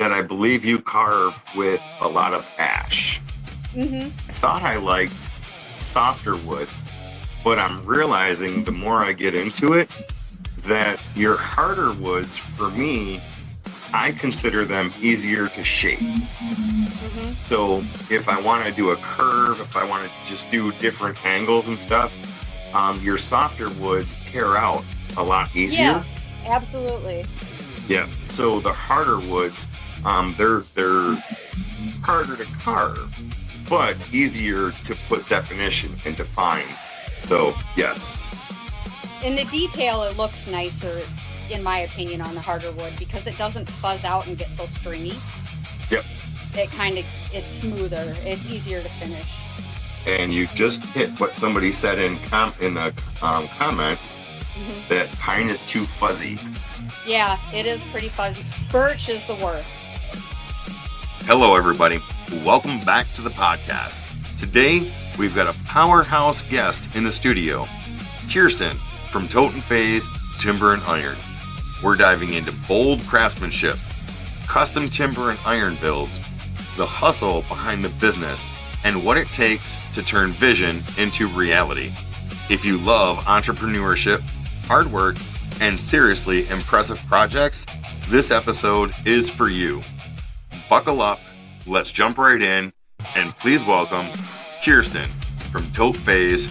that I believe you carve with a lot of ash. Mm-hmm. I thought I liked softer wood, but I'm realizing the more I get into it that your harder woods, for me, I consider them easier to shape. Mm-hmm. So if I want to do a curve, if I want to just do different angles and stuff, your softer woods tear out a lot easier. Yes, absolutely. Yeah. So the harder woods, they're harder to carve, but easier to put definition and define. So yes. In the detail, it looks nicer, in my opinion, on the harder wood because it doesn't fuzz out and get so stringy. Yep. It's smoother. It's easier to finish. And you just hit what somebody said in the comments, that pine is too fuzzy. Yeah, it is pretty fuzzy. Birch is the worst. Hello, everybody. Welcome back to the podcast. Today, we've got a powerhouse guest in the studio, Kirsten from Totefayes Timber and Iron. We're diving into bold craftsmanship, custom timber and iron builds, the hustle behind the business, and what it takes to turn vision into reality. If you love entrepreneurship, hard work, and seriously impressive projects, this episode is for you. Buckle up, let's jump right in, and please welcome Kirsten from Totefayes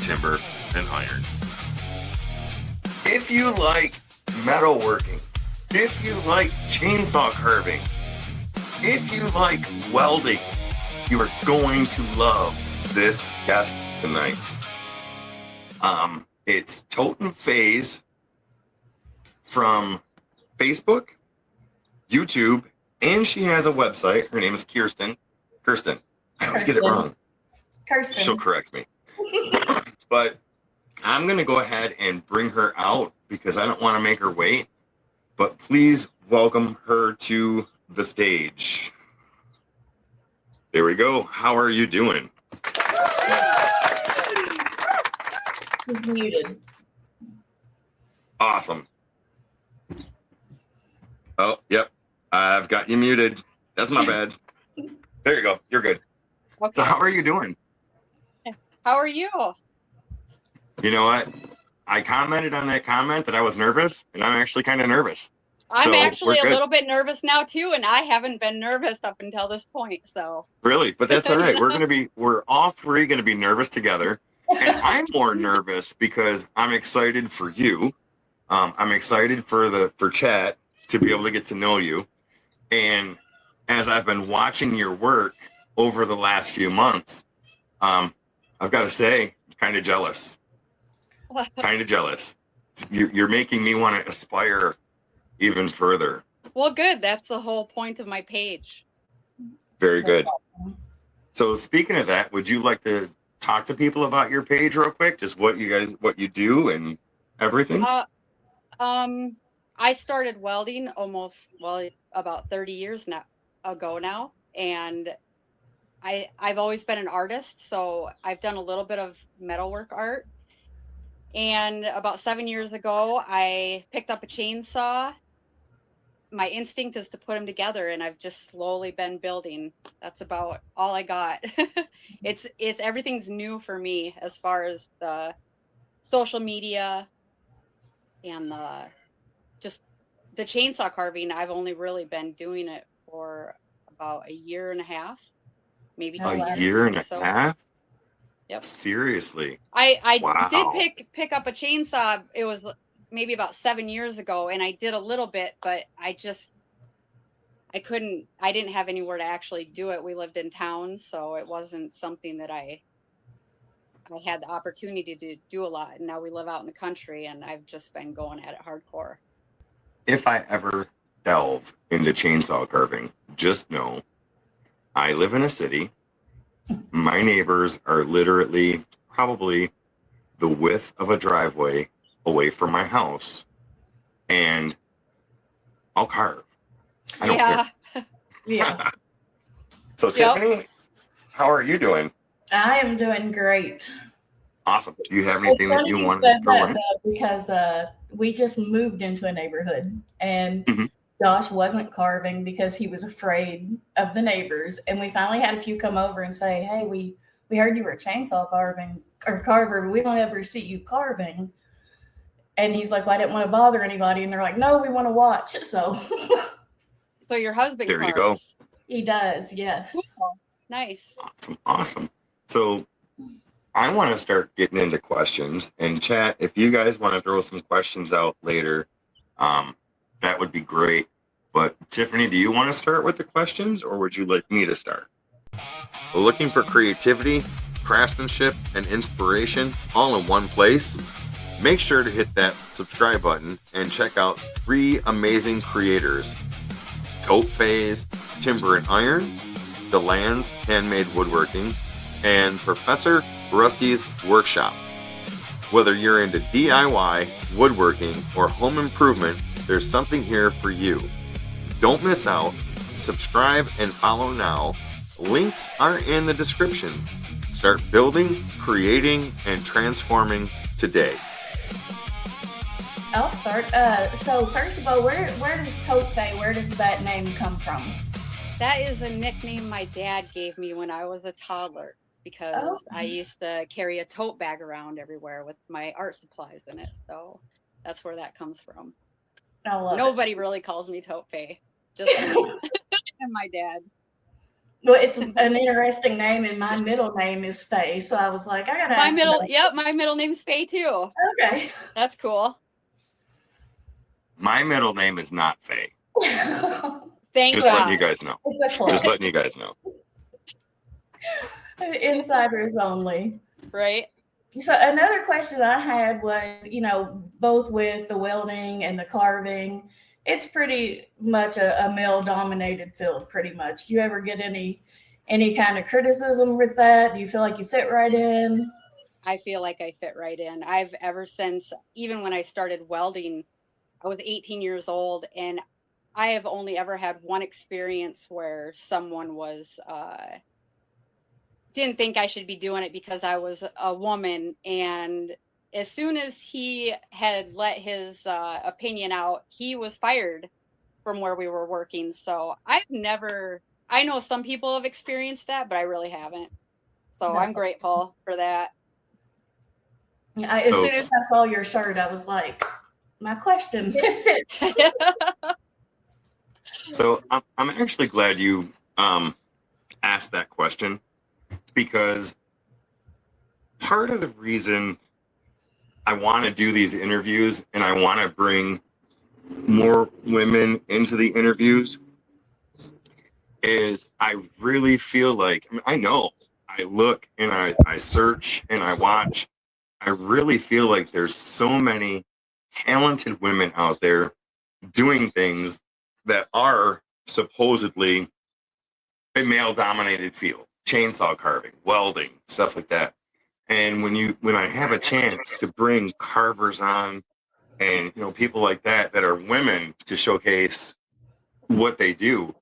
Timber and Iron. If you like metalworking, if you like chainsaw carving, if you like welding, you are going to love this guest tonight. It's Totefayes from Facebook, YouTube, and she has a website. Her name is Kirsten. I always get it wrong. Kirsten. She'll correct me. But I'm going to go ahead and bring her out because I don't want to make her wait. But please welcome her to the stage. There we go. How are you doing? He's muted. Awesome. Oh, yep. I've got you muted. That's my bad. There you go. You're good. Okay. So how are you doing? How are you? You know what? I commented on that comment that I was nervous, and I'm actually kind of nervous. I'm So, actually we're a good. little bit nervous now too, and I haven't been nervous up until this point. So Really? But that's all right. We're all three going to be nervous together. And I'm more nervous because I'm excited for you. I'm excited for chat to be able to get to know you. And as I've been watching your work over the last few months, I've got to say, I'm kind of jealous. You're making me want to aspire even further. Well, good. That's the whole point of my page. Very good. So speaking of that, would you like to talk to people about your page real quick? Just what you do and everything? I started welding about 30 years ago now. And I've always been an artist. So I've done a little bit of metalwork art. And about 7 years ago, I picked up a chainsaw. My instinct is to put them together, and I've just slowly been building. That's about all I got. It's everything's new for me as far as the social media and the chainsaw carving. I've only really been doing it for about a year and a half, maybe 2 years. A year and a half? Yep. Seriously. I Wow. did pick up a chainsaw. It was maybe about 7 years ago, and I did a little bit, but I didn't have anywhere to actually do it. We lived in town, so it wasn't something that I had the opportunity to do a lot. And now we live out in the country, and I've just been going at it hardcore. If I ever delve into chainsaw carving, just know I live in a city. My neighbors are literally probably the width of a driveway away from my house, and I'll carve. I don't care. Yeah. So Yep. Tiffany, how are you doing? I am doing great. Awesome. Do you have anything that you want to said throw that, in? though, because we just moved into a neighborhood, and Josh wasn't carving because he was afraid of the neighbors. And we finally had a few come over and say, hey, we heard you were a chainsaw carver, but we don't ever see you carving. And he's like, well, I didn't want to bother anybody. And they're like, no, we want to watch. So So your husband There you carves. go. he does, yes. Cool. Nice. Awesome. So I want to start getting into questions, and chat, if you guys want to throw some questions out later, that would be great. But Tiffany, do you want to start with the questions, or would you like me to start? Looking for creativity, craftsmanship, and inspiration all in one place? Make sure to hit that subscribe button and check out 3 amazing creators: Totefayes Timber and Iron, Delan's Handmade Woodworking, and Professor Rusty's Workshop. Whether you're into DIY, woodworking, or home improvement, there's something here for you. Don't miss out. Subscribe and follow now. Links are in the description. Start building, creating, and transforming today. I'll start. So first of all, where does Totefay, where does that name come from? That is a nickname my dad gave me when I was a toddler, because I used to carry a tote bag around everywhere with my art supplies in it. So that's where that comes from. I love Nobody really calls me Totefay, just me and my dad. Well, it's an interesting name, and my middle name is Faye. So I was like, I gotta ask my middle name's Faye too. Okay. That's cool. My middle name is not Faye. Thank Just God. letting you guys know. Just letting you guys know. Insiders only. Right. So another question I had was, both with the welding and the carving, it's pretty much a male-dominated field, pretty much. Do you ever get any kind of criticism with that? Do you feel like you fit right in? I feel like I fit right in. I've ever since, even when I started welding, I was 18 years old, and I have only ever had one experience where someone was didn't think I should be doing it because I was a woman. And as soon as he had let his opinion out, he was fired from where we were working. So I know some people have experienced that, but I really haven't. So I'm grateful for that. As soon as I saw your shirt, I was like, my question fits. So I'm actually glad you asked that question, because part of the reason I want to do these interviews and I want to bring more women into the interviews is I really feel like, I know I look and I search and I watch. I really feel like there's so many talented women out there doing things that are supposedly a male-dominated field: chainsaw carving, welding, stuff like that. And when I have a chance to bring carvers on, and people like that are women, to showcase what they do,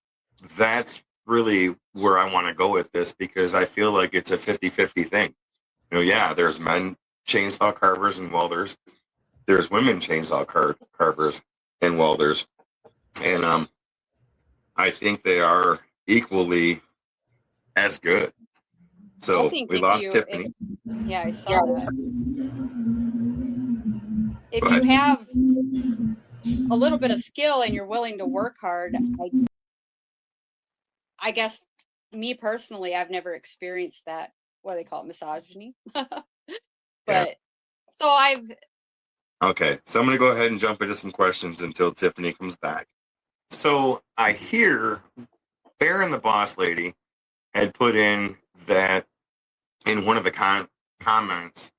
that's really where I want to go with this, because I feel like it's a 50-50 thing. Yeah, there's men chainsaw carvers and welders. There's women chainsaw carvers and welders. And I think they are equally as good. So we lost Tiffany. I saw that. If you have a little bit of skill and you're willing to work hard, I guess me personally, I've never experienced that. What do they call it? Misogyny. Okay, so I'm going to go ahead and jump into some questions until Tiffany comes back. So I hear Baron the Boss Lady had put in that in one of the comments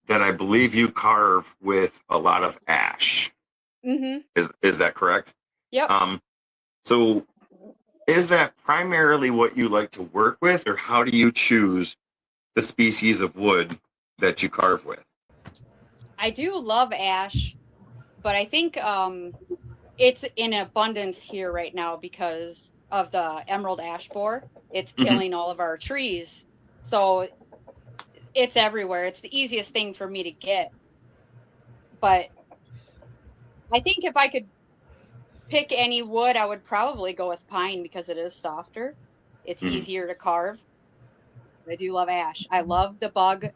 that I believe you carve with a lot of ash. Mm-hmm. Is that correct? Yep. So is that primarily what you like to work with, or how do you choose the species of wood that you carve with? I do love ash, but I think it's in abundance here right now because of the emerald ash borer. It's killing all of our trees. So it's everywhere. It's the easiest thing for me to get. But I think if I could pick any wood, I would probably go with pine because it is softer. It's easier to carve. I do love ash. I love the bug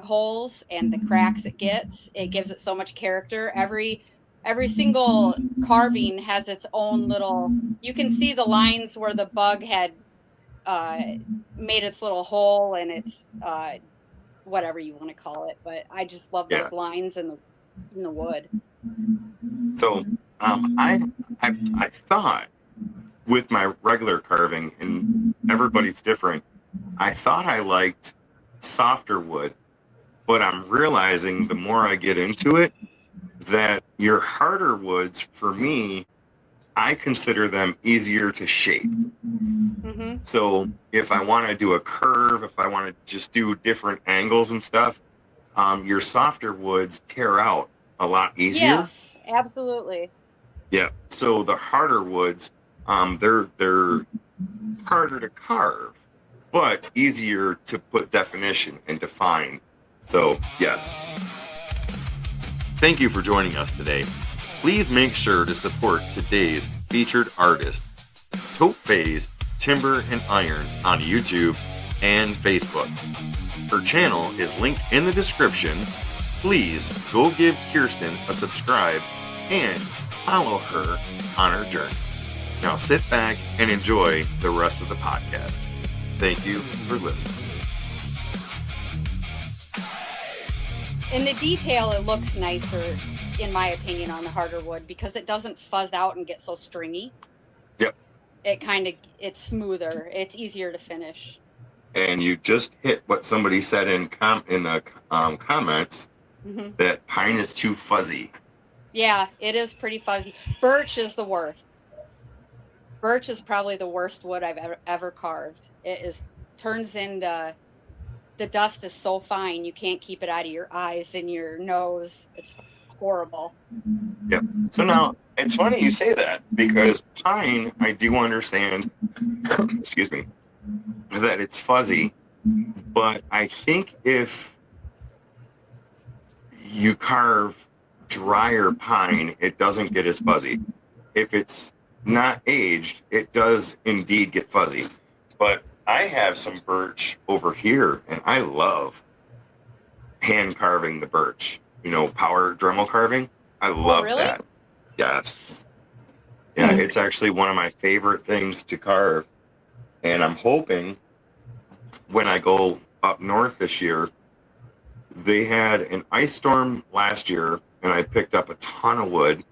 holes and the cracks it gets. It gives it so much character. Every single carving has its own little, you can see the lines where the bug had made its little hole, and it's whatever you want to call it. But I just love those lines in the wood. So I thought with my regular carving, and everybody's different, I thought I liked softer wood, but I'm realizing the more I get into it that your harder woods, for me, I consider them easier to shape. So if I want to do a curve, if I want to just do different angles and stuff, your softer woods tear out a lot easier. Yes, absolutely. Yeah. So the harder woods, they're harder to carve, but easier to put definition and define. So yes. Thank you for joining us today. Please make sure to support today's featured artist, Totefayes Timber and Iron, on YouTube and Facebook. Her channel is linked in the description. Please go give Kirsten a subscribe and follow her on her journey. Now sit back and enjoy the rest of the podcast. Thank you for listening. In the detail, it looks nicer, in my opinion, on the harder wood because it doesn't fuzz out and get so stringy. Yep. It's smoother. It's easier to finish. And you just hit what somebody said in the comments, that pine is too fuzzy. Yeah, it is pretty fuzzy. Birch is the worst. Birch is probably the worst wood I've ever carved. Turns into, the dust is so fine you can't keep it out of your eyes and your nose. It's horrible. Yep. So now it's funny you say that, because pine, I do understand, excuse me, that it's fuzzy, but I think if you carve drier pine, it doesn't get as fuzzy. If it's not aged, it does indeed get fuzzy. But I have some birch over here, and I love hand carving the birch. Power Dremel carving. I love that. Yes. Yeah, it's actually one of my favorite things to carve. And I'm hoping when I go up north this year, they had an ice storm last year, and I picked up a ton of wood.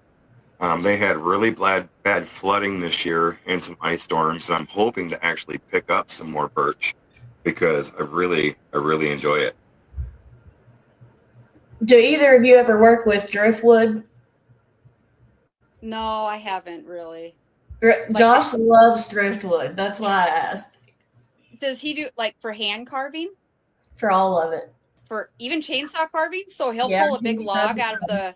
They had really bad flooding this year and some ice storms. I'm hoping to actually pick up some more birch because I really enjoy it. Do either of you ever work with driftwood? No, I haven't really. Josh loves driftwood. That's why I asked. Does he do for hand carving? For all of it. For even chainsaw carving? So he'll pull a big log out of the...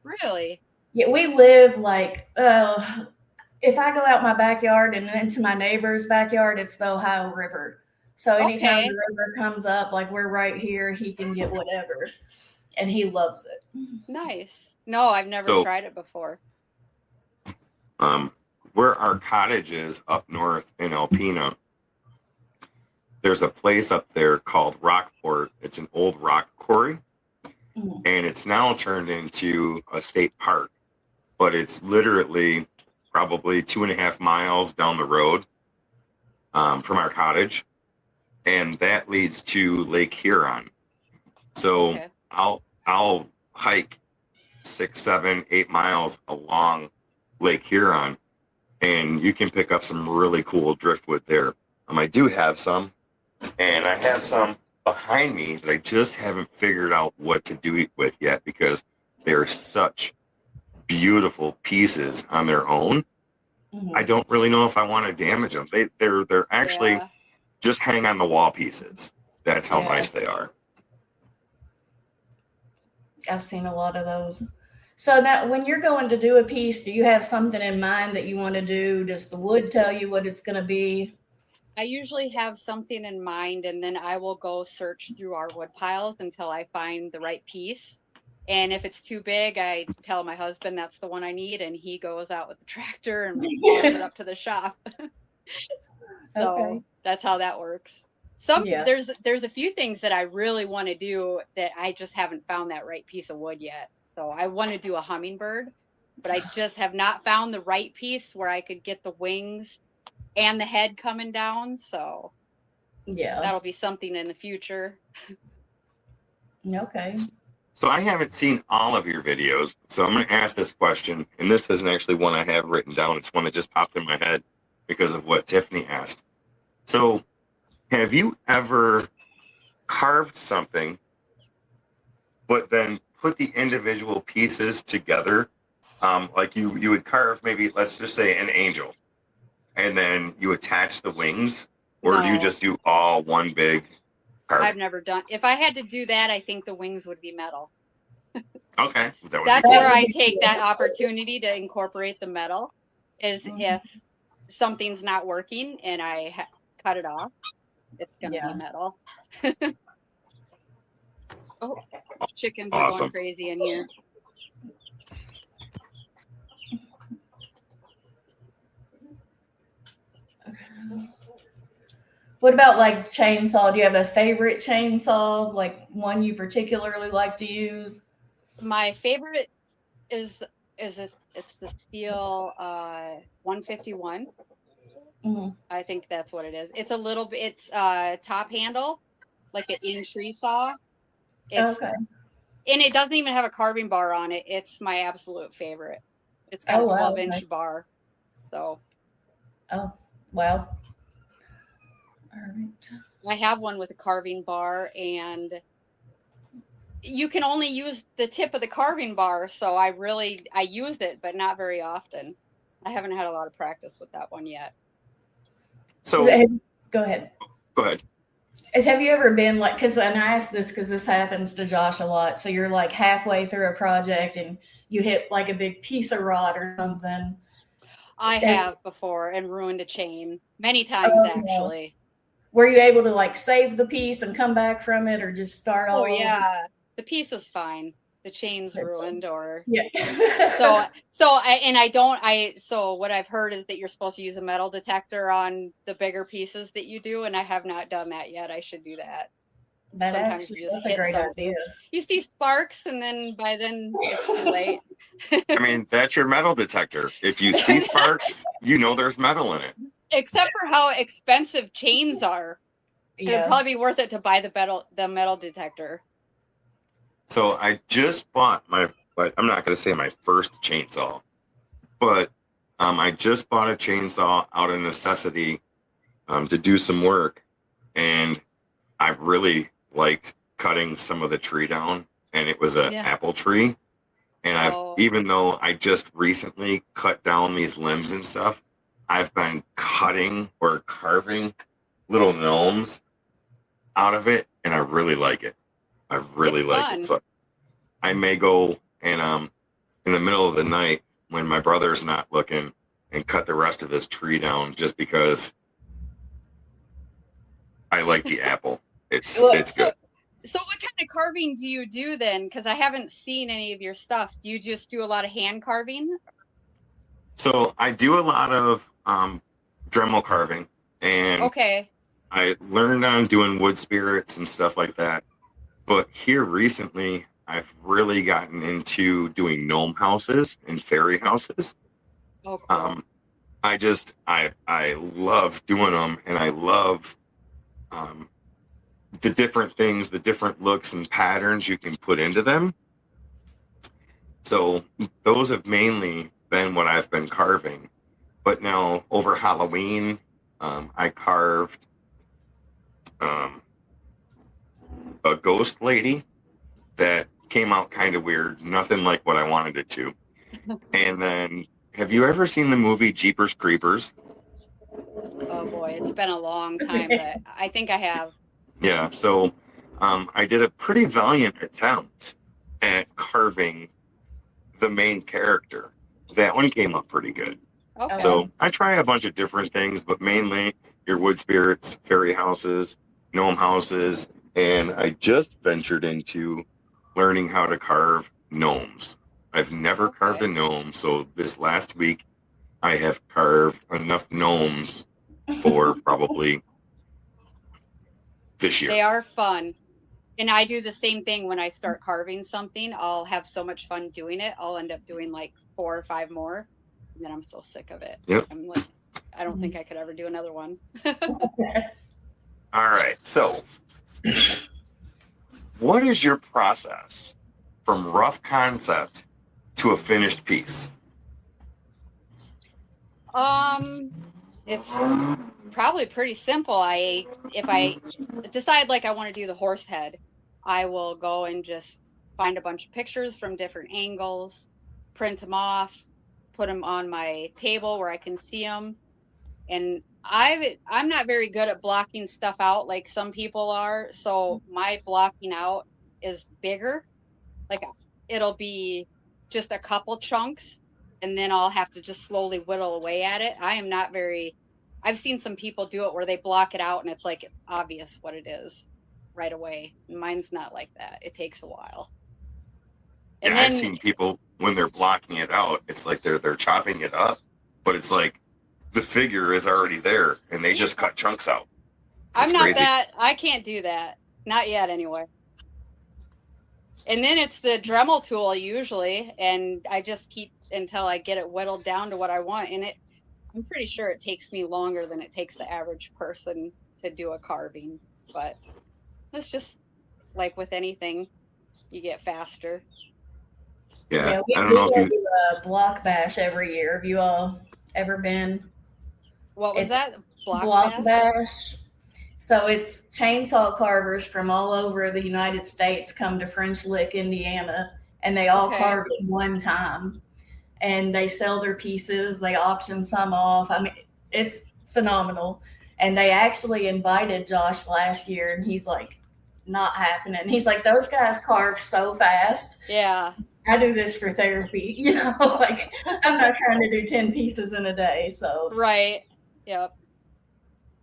Really? Yeah, we live if I go out my backyard and into my neighbor's backyard, it's the Ohio River. So anytime the river comes up, we're right here, he can get whatever. And he loves it. Nice. No, I've never tried it before. Where our cottage is up north in Alpena, there's a place up there called Rockport. It's an old rock quarry, and it's now turned into a state park. But it's literally probably 2.5 miles down the road from our cottage, and that leads to Lake Huron. So I'll hike 6, 7, 8 miles along Lake Huron, and you can pick up some really cool driftwood there. I do have some, and I have some behind me that I just haven't figured out what to do with yet because they're such beautiful pieces on their own. I don't really know if I want to damage them. They're actually just hang on the wall pieces. That's how nice they are. I've seen a lot of those. So now when you're going to do a piece, do you have something in mind that you want to do? Does the wood tell you what it's going to be? I usually have something in mind, and then I will go search through our wood piles until I find the right piece. And if it's too big, I tell my husband that's the one I need, and he goes out with the tractor and hauls it up to the shop. So that's how that works. There's a few things that I really want to do that I just haven't found that right piece of wood yet. So I want to do a hummingbird, but I just have not found the right piece where I could get the wings and the head coming down. So that'll be something in the future. Okay. So I haven't seen all of your videos, so I'm going to ask this question, and this isn't actually one I have written down. It's one that just popped in my head because of what Tiffany asked. So have you ever carved something, but then put the individual pieces together? Like you would carve maybe, let's just say, an angel, and then you attach the wings, or do you just do all one big carving? I've never done. If I had to do that, I think the wings would be metal. Okay. That's where I take that opportunity to incorporate the metal, is if something's not working and I cut it off, it's going to be metal. Oh, chickens are going crazy in here. What about like chainsaw? Do you have a favorite chainsaw, like one you particularly like to use? My favorite it's the steel 151. I think that's what it is. It's a little bit, it's top handle, like an in-tree saw. And it doesn't even have a carving bar on it. It's my absolute favorite. It's got a 12-inch bar. So. Oh, wow. All right. I have one with a carving bar, and you can only use the tip of the carving bar. So I used it, but not very often. I haven't had a lot of practice with that one yet. So go ahead. Have you ever been like, and I ask this because this happens to Josh a lot. So you're like halfway through a project and you hit like a big piece of rod or something. I have before and ruined a chain many times, actually. Were you able to like save the piece and come back from it, or just start all over? Oh yeah, the piece is fine. The chain's ruined, or yeah. So what I've heard is that you're supposed to use a metal detector on the bigger pieces that you do, and I have not done that yet. I should do that. Sometimes you just hit something. You see sparks, and then by then it's too late. I mean, that's your metal detector. If you see sparks, you know there's metal in it. Except for how expensive chains are. It'd probably be worth it to buy the metal detector. So I just bought I'm not going to say my first chainsaw, but I just bought a chainsaw out of necessity to do some work, and I really liked cutting some of the tree down, and it was an apple tree, and even though I just recently cut down these limbs and stuff, I've been cutting or carving little gnomes out of it, and I really like it. I really like it. So I may go and in the middle of the night when my brother's not looking and cut the rest of his tree down, just because I like the apple. It's good. So what kind of carving do you do then? Because I haven't seen any of your stuff. Do you just do a lot of hand carving? So I do a lot of Dremel carving, and I learned on doing wood spirits and stuff like that. But here recently, I've really gotten into doing gnome houses and fairy houses. Oh, cool. I love doing them, and I love the different things, the different looks and patterns you can put into them. So those have mainly been what I've been carving. But now over Halloween, I carved a ghost lady that came out kind of weird, nothing like what I wanted it to. And then, have you ever seen the movie Jeepers Creepers? Oh boy, it's been a long time, but I think I have. Yeah, so I did a pretty valiant attempt at carving the main character. That one came up pretty good. Okay. So I try a bunch of different things, but mainly your wood spirits, fairy houses, gnome houses, and I just ventured into learning how to carve gnomes. I've never carved a gnome, so this last week I have carved enough gnomes for probably this year. They are fun. And I do the same thing when I start carving something. I'll have so much fun doing it. I'll end up doing like 4 or 5 more. And then I'm so sick of it. Yep. I'm like, I don't think I could ever do another one. All right. So what is your process from rough concept to a finished piece? It's probably pretty simple. If I decide like I want to do the horse head, I will go and just find a bunch of pictures from different angles, print them off, put them on my table where I can see them. And I'm not very good at blocking stuff out like some people are. So my blocking out is bigger. Like it'll be just a couple chunks, and then I'll have to just slowly whittle away at it. I've seen some people do it where they block it out and it's like obvious what it is right away. Mine's not like that. It takes a while. And yeah, I've seen people when they're blocking it out, it's like they're chopping it up, but it's like the figure is already there and they just cut chunks out. I'm not crazy. I can't do that. Not yet anyway. And then it's the Dremel tool usually, and I just keep until I get it whittled down to what I want. And I'm pretty sure it takes me longer than it takes the average person to do a carving, but it's just like with anything, you get faster. Yeah, we I don't know if you do a block bash every year. Have you all ever been? What was that? Block bash. So it's chainsaw carvers from all over the United States come to French Lick, Indiana, and they all carve at one time. And they sell their pieces. They auction some off. I mean, it's phenomenal. And they actually invited Josh last year, and he's like, not happening. He's like, those guys carve so fast. Yeah. I do this for therapy, like I'm not trying to do 10 pieces in a day. So right. Yep.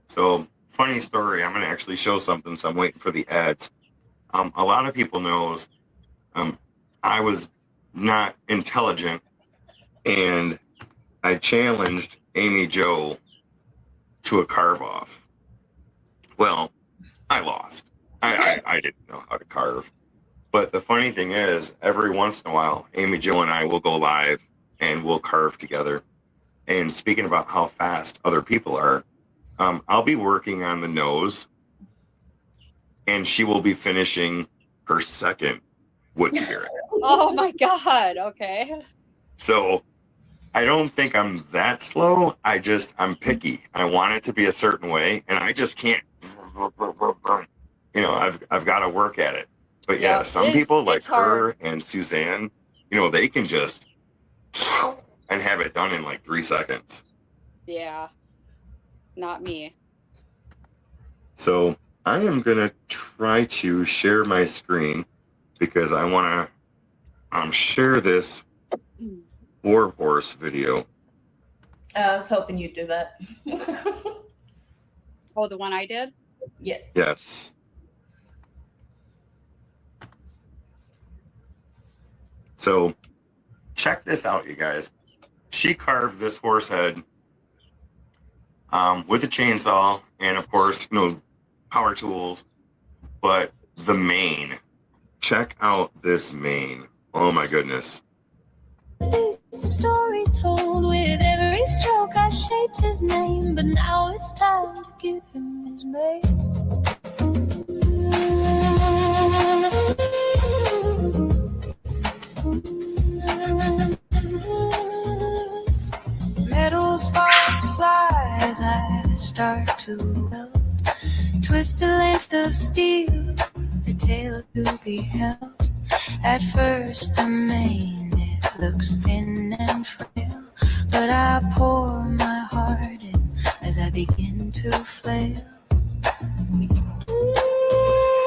So funny story. I'm going to actually show something. So I'm waiting for the ads. A lot of people knows I was not intelligent, and I challenged Amy Jo to a carve off. Well, I lost. I didn't know how to carve. But the funny thing is, every once in a while, Amy Jo and I will go live and we'll carve together. And speaking about how fast other people are, I'll be working on the nose, and she will be finishing her second wood spirit. Oh my God. Okay. So I don't think I'm that slow. I'm picky. I want it to be a certain way, and I just can't. I've got to work at it. But yeah, some people like her and Suzanne, they can just and have it done in like 3 seconds. Yeah. Not me. So I am going to try to share my screen because I want to share this warhorse video. I was hoping you'd do that. Oh, the one I did? Yes. Yes. So check this out, you guys. She carved this horse head with a chainsaw and, of course, power tools. But the mane, check out this mane. Oh, my goodness. It's a story told with every stroke. I shaped his name, but now it's time to give him his name. Metal sparks fly as I start to melt. Twisted length of steel, a tale to be held. At first the mane, it looks thin and frail, but I pour my heart in as I begin to flail.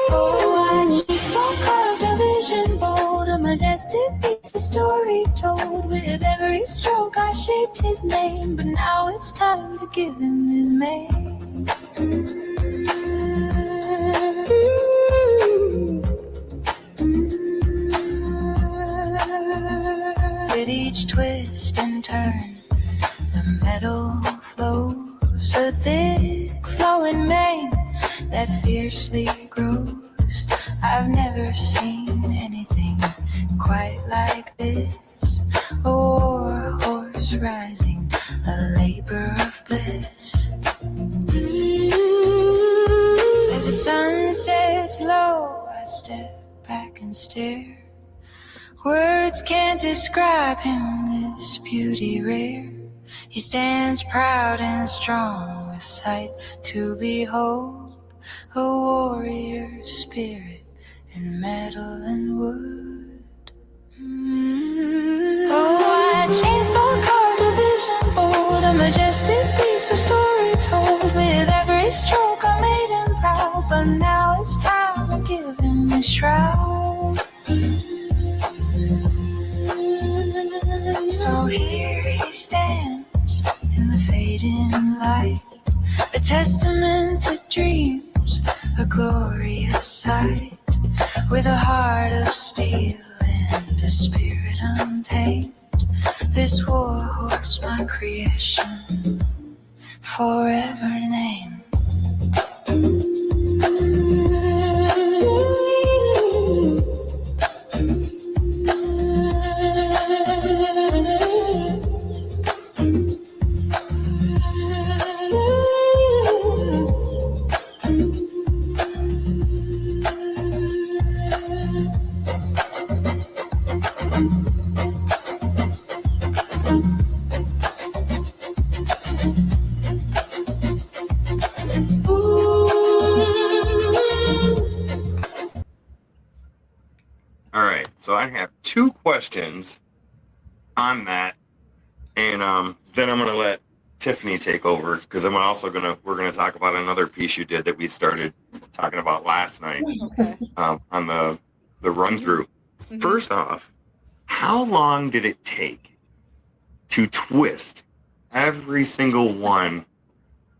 Oh, I so carved a vision bold, a majestic piece, a story told. With every stroke I shaped his name, but now it's time to give him his mane. turn. The metal flows, a thick flowing mane that fiercely grows. I've never seen anything quite like this. A war horse rising, a labor of bliss. As the sun sets low, I step back and stare. Words can't describe him, this beauty rare. He stands proud and strong, a sight to behold. A warrior spirit in metal and wood. Oh, I chainsaw carved a vision bold, a majestic piece of story told. With every stroke I made him proud, but now it's time to give him a shroud. So here he stands in the fading light, a testament to dreams, a glorious sight. With a heart of steel and a spirit untamed, this war horse my creation, forever named. All right, so I have two questions on that, and then I'm going to let Tiffany take over, because we're going to talk about another piece you did that we started talking about last night. Okay. On the run through. Mm-hmm. First off, how long did it take to twist every single one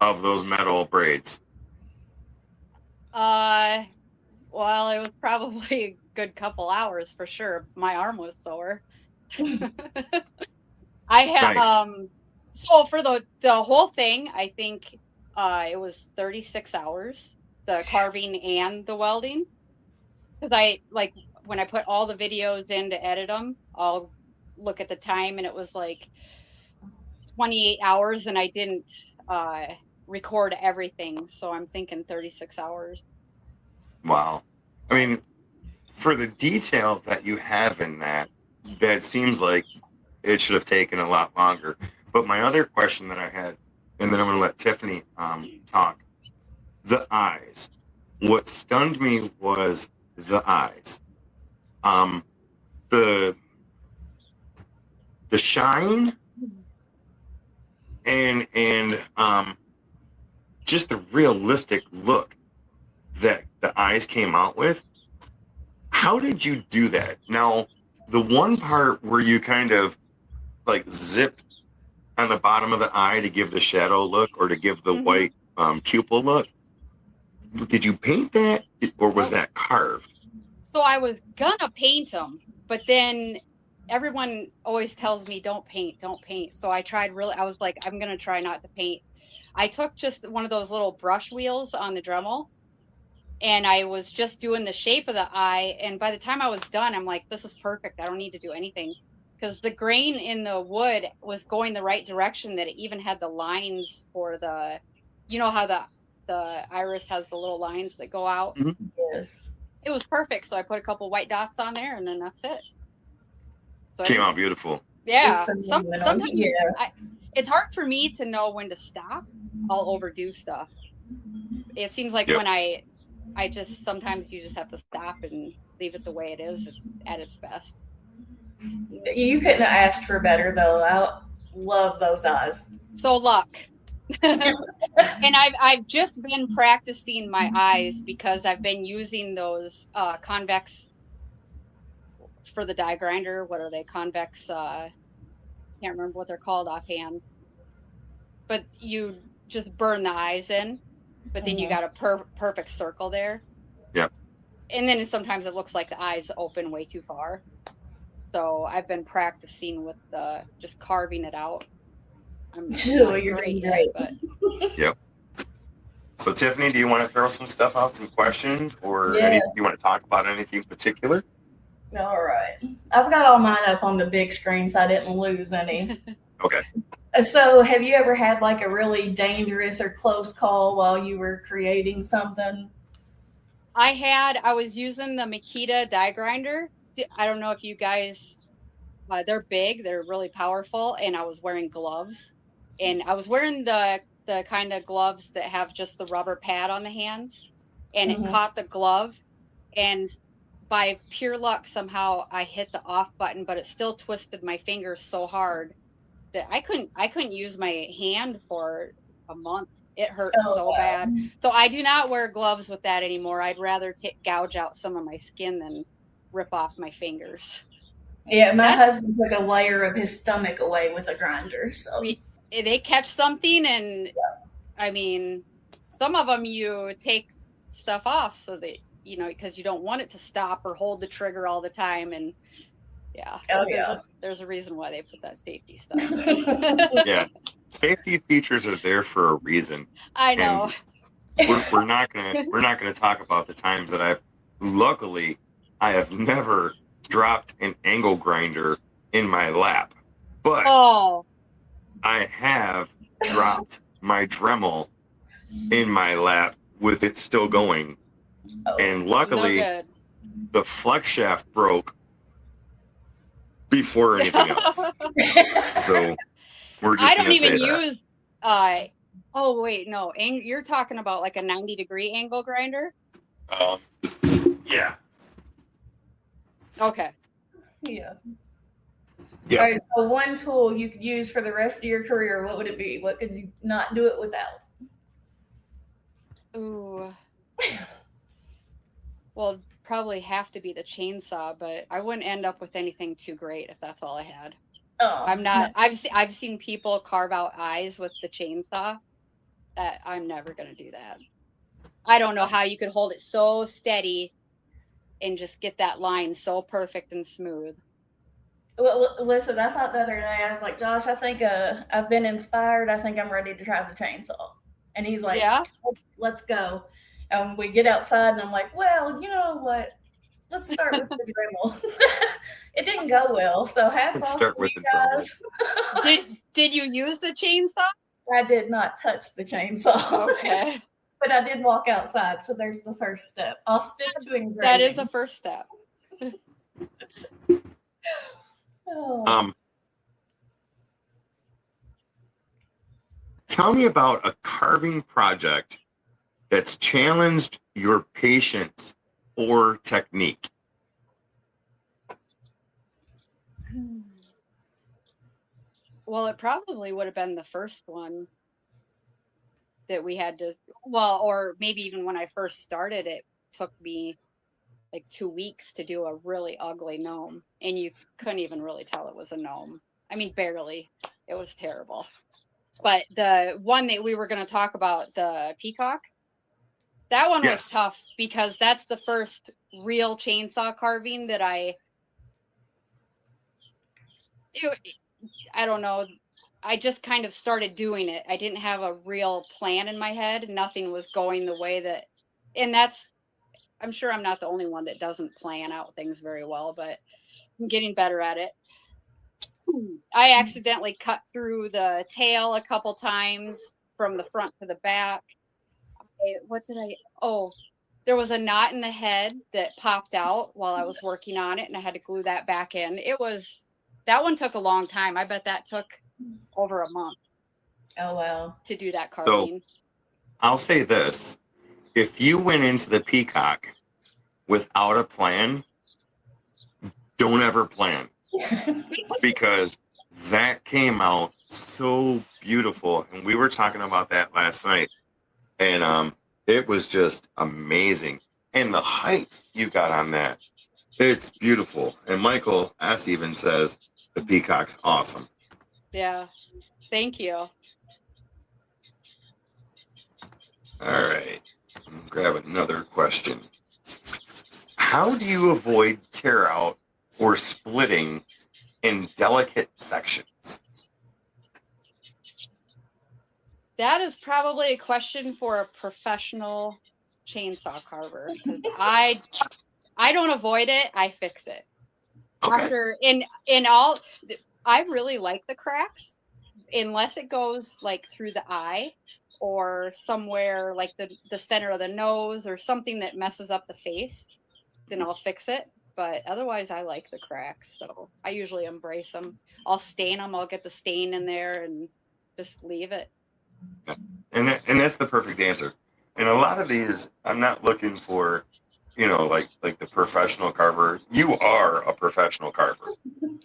of those metal braids? Well, it was probably a good couple hours for sure. My arm was sore. I had Nice. So for the whole thing, I think it was 36 hours, the carving and the welding. Because I, like, when I put all the videos in to edit them, I'll look at the time, and it was like 28 hours, and I didn't record everything, so I'm thinking 36 hours. Wow. I mean, for the detail that you have in that seems like it should have taken a lot longer. But my other question that I had, and then I'm going to let Tiffany talk, the eyes. What stunned me was the eyes. The shine and just the realistic look that the eyes came out with. How did you do that? Now, the one part where you kind of like zipped on the bottom of the eye to give the shadow look or to give the white pupil look, did you paint that, or was that carved? So I was gonna paint them, but then everyone always tells me don't paint. So I was like, I'm gonna try not to paint. I took just one of those little brush wheels on the Dremel, and I was just doing the shape of the eye. And by the time I was done, I'm like, this is perfect. I don't need to do anything, because the grain in the wood was going the right direction, that it even had the lines for the, you know how the iris has the little lines that go out. Mm-hmm. Yes. It was perfect. So I put a couple white dots on there, and then that's it. So Came out beautiful. Yeah. It's Sometimes yeah. it's hard for me to know when to stop. I'll overdo stuff. It seems like when I just, sometimes you just have to stop and leave it the way it is. It's at its best. You couldn't have asked for better, though. I love those eyes. So luck. And I've just been practicing my eyes, because I've been using those convex for the die grinder. What are they? Convex, can't remember what they're called offhand. But you just burn the eyes in, but then you got a perfect circle there. Yep. And then sometimes it looks like the eyes open way too far. So I've been practicing with just carving it out. I'm You're not doing great great. yet, but Yep. So Tiffany, do you want to throw some stuff out, some questions, or Yeah. you want to talk about anything particular? All right. I've got all mine up on the big screen so I didn't lose any. Okay. So have you ever had like a really dangerous or close call while you were creating something? I was using the Makita die grinder. I don't know if you guys, they're big, they're really powerful, and I was wearing gloves, and I was wearing the kind of gloves that have just the rubber pad on the hands, and it caught the glove, and by pure luck somehow I hit the off button, but it still twisted my fingers so hard that I couldn't use my hand for a month. It hurt so bad. So I do not wear gloves with that anymore. I'd rather gouge out some of my skin than rip off my fingers. Yeah, my husband took a layer of his stomach away with a grinder. So they catch something, and I mean, some of them you take stuff off so that because you don't want it to stop or hold the trigger all the time, and there's a reason why they put that safety stuff there. Yeah, safety features are there for a reason. I know. We're not gonna talk about the times that I have never dropped an angle grinder in my lap, but I have dropped my Dremel in my lap with it still going, and luckily the flex shaft broke before anything else. So we're just I don't even use oh wait, no, you're talking about like a 90-degree angle grinder? Yeah. Yeah. Yeah. All right, so one tool you could use for the rest of your career, what would it be? What could you not do it without? Ooh. Well, probably have to be the chainsaw, but I wouldn't end up with anything too great if that's all I had. I'm not. No. I've seen people carve out eyes with the chainsaw. That I'm never gonna do that. I don't know how you could hold it so steady and just get that line so perfect and smooth. Well, listen, I thought the other day, I was like, Josh, I think I've been inspired. I think I'm ready to try the chainsaw. And he's like, yeah, let's go. And we get outside, and I'm like, well, you know what? Let's start with the Dremel. It didn't go well, so hats off to you guys. Did you use the chainsaw? I did not touch the chainsaw. Okay. But I did walk outside, so there's the first step. I'll stick to engraving. That is a first step. Tell me about a carving project that's challenged your patience or technique. Well, it probably would have been the first one that we had to, or maybe even when I first started, it took me like 2 weeks to do a really ugly gnome, and you couldn't even really tell it was a gnome. I mean, barely. It was terrible. But the one that we were going to talk about, the peacock, that one was tough because that's the first real chainsaw carving that I don't know. I just kind of started doing it. I didn't have a real plan in my head. Nothing was going the way that, and I'm sure I'm not the only one that doesn't plan out things very well, but I'm getting better at it. I accidentally cut through the tail a couple times from the front to the back. There was a knot in the head that popped out while I was working on it, and I had to glue that back in. That one took a long time. I bet that took over a month. Oh, wow. To do that carving. So I'll say this. If you went into the peacock without a plan, don't ever plan. Because that came out so beautiful. And we were talking about that last night. And it was just amazing. And the height you got on that, it's beautiful. And Michael S. even says the peacock's awesome. Yeah. Thank you. All right. I'm gonna grab another question. How do you avoid tear out or splitting in delicate sections? That is probably a question for a professional chainsaw carver. I don't avoid it. I fix it. Okay. After in all, I really like the cracks, unless it goes like through the eye or somewhere like the center of the nose or something that messes up the face, then I'll fix it. But otherwise, I like the cracks, so I usually embrace them. I'll stain them. I'll get the stain in there and just leave it. And that's the perfect answer. And a lot of these, I'm not looking for, like the professional carver. You are a professional carver.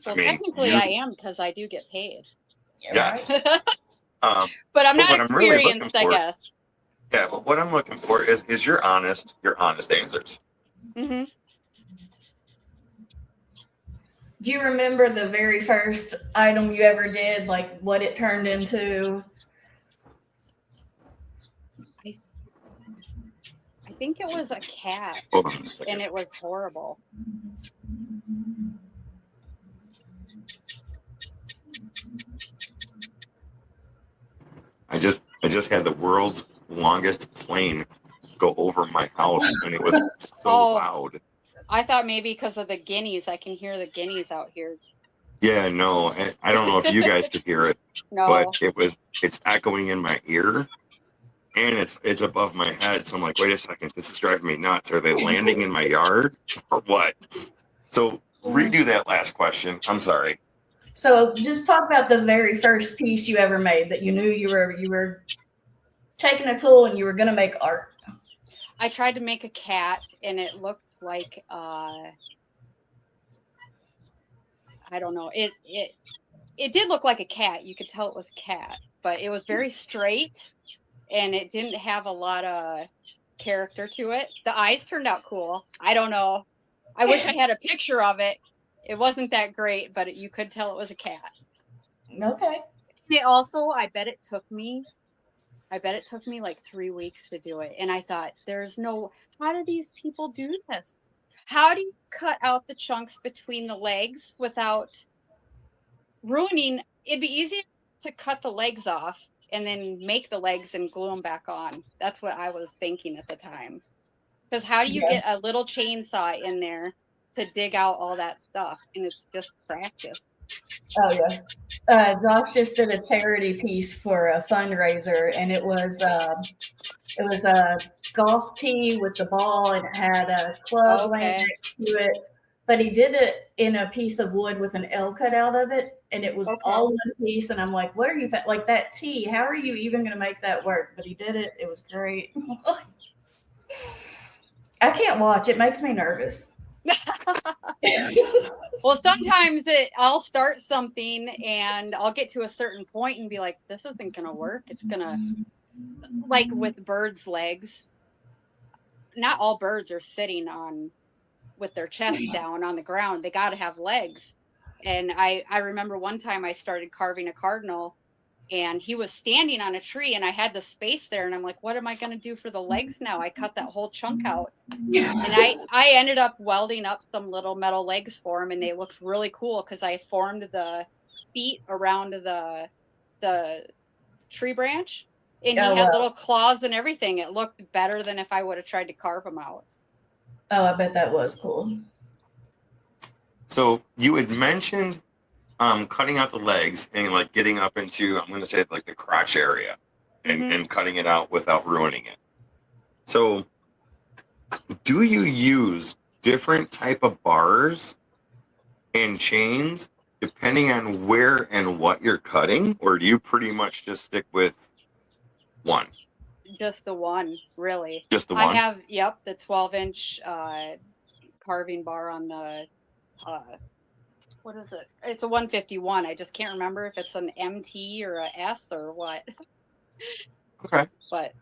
Well, technically, I am because I do get paid. Yes. But I'm not experienced, I guess. Yeah, but what I'm looking for is your honest answers. Mm-hmm. Do you remember the very first item you ever did, like what it turned into? I think it was a cat, Hold on a second. and it was horrible. I just had the world's longest plane go over my house, and it was so loud. I thought maybe because of the guineas. I can hear the guineas out here. Yeah, no, I don't know if you guys could hear it, No. but it's echoing in my ear, and it's above my head. So I'm like, wait a second, this is driving me nuts. Are they landing in my yard or what? So redo that last question. I'm sorry. So just talk about the very first piece you ever made that you knew you were taking a tool and you were going to make art. I tried to make a cat, and it looked like I don't know. It did look like a cat. You could tell it was a cat, but it was very straight, and it didn't have a lot of character to it. The eyes turned out cool. I don't know. I wish I had a picture of it. It wasn't that great, but you could tell it was a cat. Okay. It also, I bet it took me like 3 weeks to do it. And I thought, how do these people do this? How do you cut out the chunks between the legs without ruining? It'd be easier to cut the legs off and then make the legs and glue them back on. That's what I was thinking at the time. Because how do you get a little chainsaw in there to dig out all that stuff? And it's just practice. Oh yeah. Josh just did a charity piece for a fundraiser, and it was a golf tee with the ball, and it had a club laying next to it. But he did it in a piece of wood with an L cut out of it, and it was all one piece. And I'm like, what are you like that tee? How are you even going to make that work? But he did it. It was great. I can't watch. It makes me nervous. Well, sometimes I'll start something and I'll get to a certain point and be like, this isn't going to work. It's going to, like with birds' legs, not all birds are sitting with their chest down on the ground. They got to have legs. And I remember one time I started carving a cardinal, and he was standing on a tree, and I had the space there, and I'm like, what am I going to do for the legs now? I cut that whole chunk out. And I ended up welding up some little metal legs for him, and they looked really cool because I formed the feet around the tree branch, and he had little claws and everything. It looked better than if I would have tried to carve them out. Oh, I bet that was cool. So you had mentioned cutting out the legs and like getting up into, I'm going to say like the crotch area and cutting it out without ruining it. So do you use different type of bars and chains depending on where and what you're cutting, or do you pretty much just stick with one? Just the one, really. Just the one? I have, the 12-inch carving bar on the, what is it? It's a 151. I just can't remember if it's an MT or a S or what. Okay. But.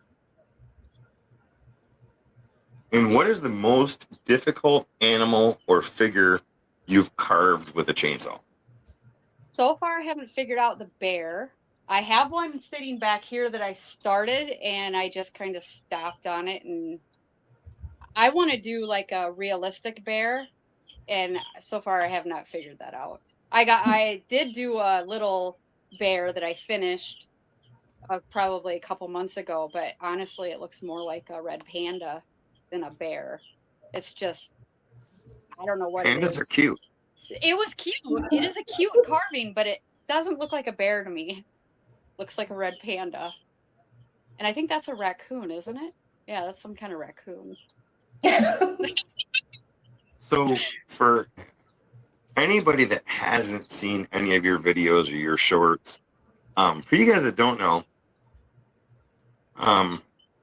And what is the most difficult animal or figure you've carved with a chainsaw? So far, I haven't figured out the bear. I have one sitting back here that I started, and I just kind of stopped on it. And I want to do like a realistic bear. And so far I have not figured that out. I did do a little bear that I finished probably a couple months ago, but honestly it looks more like a red panda than a bear. It's just, I don't know what it is. Pandas are cute. It was cute. It is a cute carving, but it doesn't look like a bear to me. Looks like a red panda. And I think that's a raccoon, isn't it? Yeah, that's some kind of raccoon. So for anybody that hasn't seen any of your videos or your shorts, for you guys that don't know,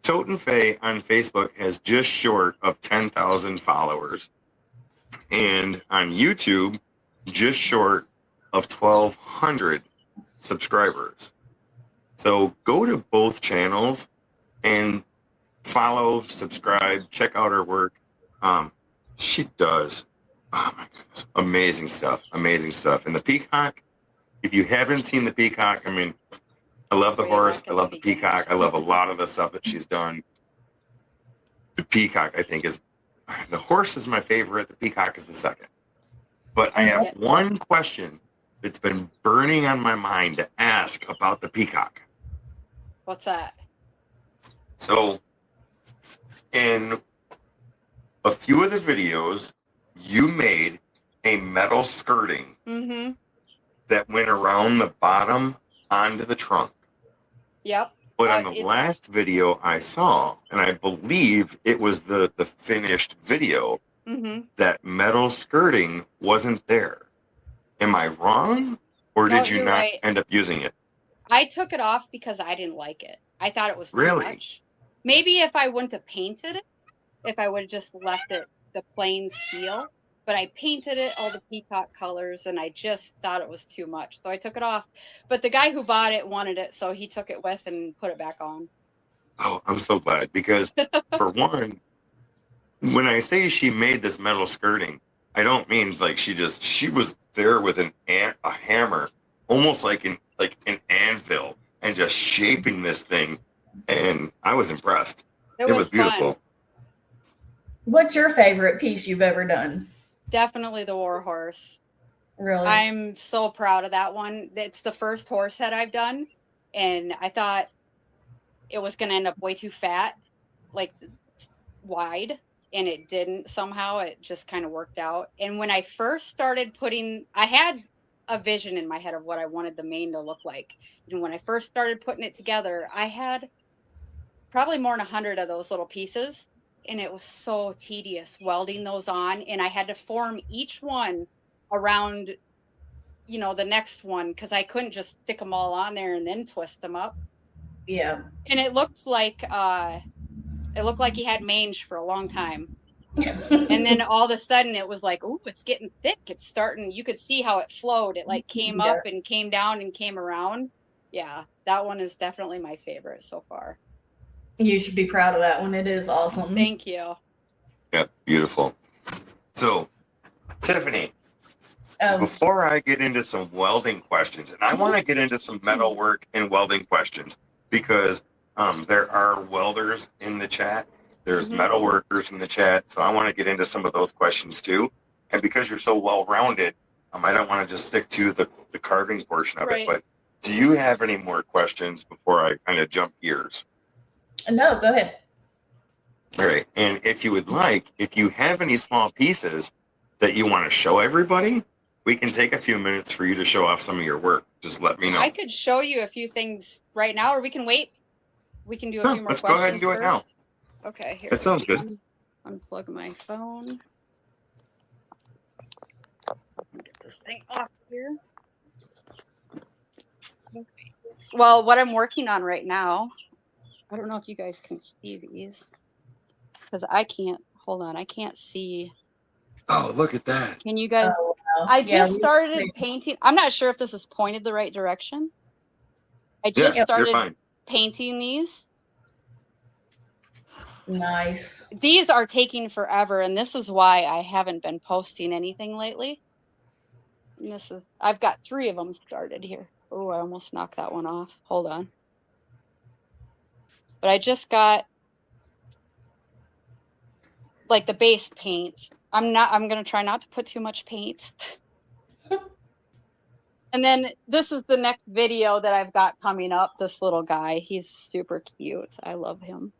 Totefayes on Facebook has just short of 10,000 followers. And on YouTube, just short of 1,200 subscribers. So go to both channels and follow, subscribe, check out her work. She does, oh my goodness, amazing stuff. And the peacock, if you haven't seen the peacock, I mean, I love the horse, I love the peacock, I love a lot of the stuff that she's done. The peacock, I think, the horse is my favorite, the peacock is the second. But I have one question that's been burning on my mind to ask about the peacock. What's that? So, in a few of the videos, you made a metal skirting that went around the bottom onto the trunk. Yep. But on the last video I saw, and I believe it was the finished video, that metal skirting wasn't there. Am I wrong? Or did you not end up using it? I took it off because I didn't like it. I thought it was too much. Maybe if I wouldn't have painted it, if I would have just left it the plain steel, but I painted it all the peacock colors and I just thought it was too much. So I took it off. But the guy who bought it wanted it, so he took it with and put it back on. Oh, I'm so glad, because for one, when I say she made this metal skirting, I don't mean like she was there with a hammer, almost like an anvil, and just shaping this thing, and I was impressed. It was beautiful. Fun. What's your favorite piece you've ever done? Definitely the war horse. Really? I'm so proud of that one. It's the first horse head I've done, and I thought it was going to end up way too fat, like wide, and it didn't somehow. It just kind of worked out. And when I first started I had a vision in my head of what I wanted the mane to look like. And when I first started putting it together, I had probably more than 100 of those little pieces. And it was so tedious welding those on. And I had to form each one around, the next one, because I couldn't just stick them all on there and then twist them up. Yeah. And it looked like he had mange for a long time. And then all of a sudden it was like, ooh, it's getting thick. It's starting. You could see how it flowed. It like came up and came down and came around. Yeah, that one is definitely my favorite so far. You should be proud of that one. It is awesome. Thank you. Yeah, beautiful. So, Tiffany, before I get into some welding questions, and I want to get into some metalwork and welding questions, because there are welders in the chat. There's metal workers in the chat. So I want to get into some of those questions too. And because you're so well-rounded, I don't want to just stick to the carving portion of it. But do you have any more questions before I kind of jump gears? No, go ahead. All right. And if you would like, if you have any small pieces that you want to show everybody, we can take a few minutes for you to show off some of your work. Just let me know. I could show you a few things right now, or we can wait. We can do a few more questions. Let's go ahead and do it now. Okay, here. That sounds good. Unplug my phone. Get this thing off here. Okay. Well, what I'm working on right now, I don't know if you guys can see these, because I can't. Hold on, I can't see. Oh, look at that. Can you guys? Oh, wow. I just started painting. I'm not sure if this is pointed the right direction. I just started painting these. Nice. These are taking forever, and this is why I haven't been posting anything lately. And I've got 3 of them started here. Oh, I almost knocked that one off. Hold on. But I just got like the base paint I'm going to try not to put too much paint. And then this is the next video that I've got coming up. This little guy, he's super cute. I love him.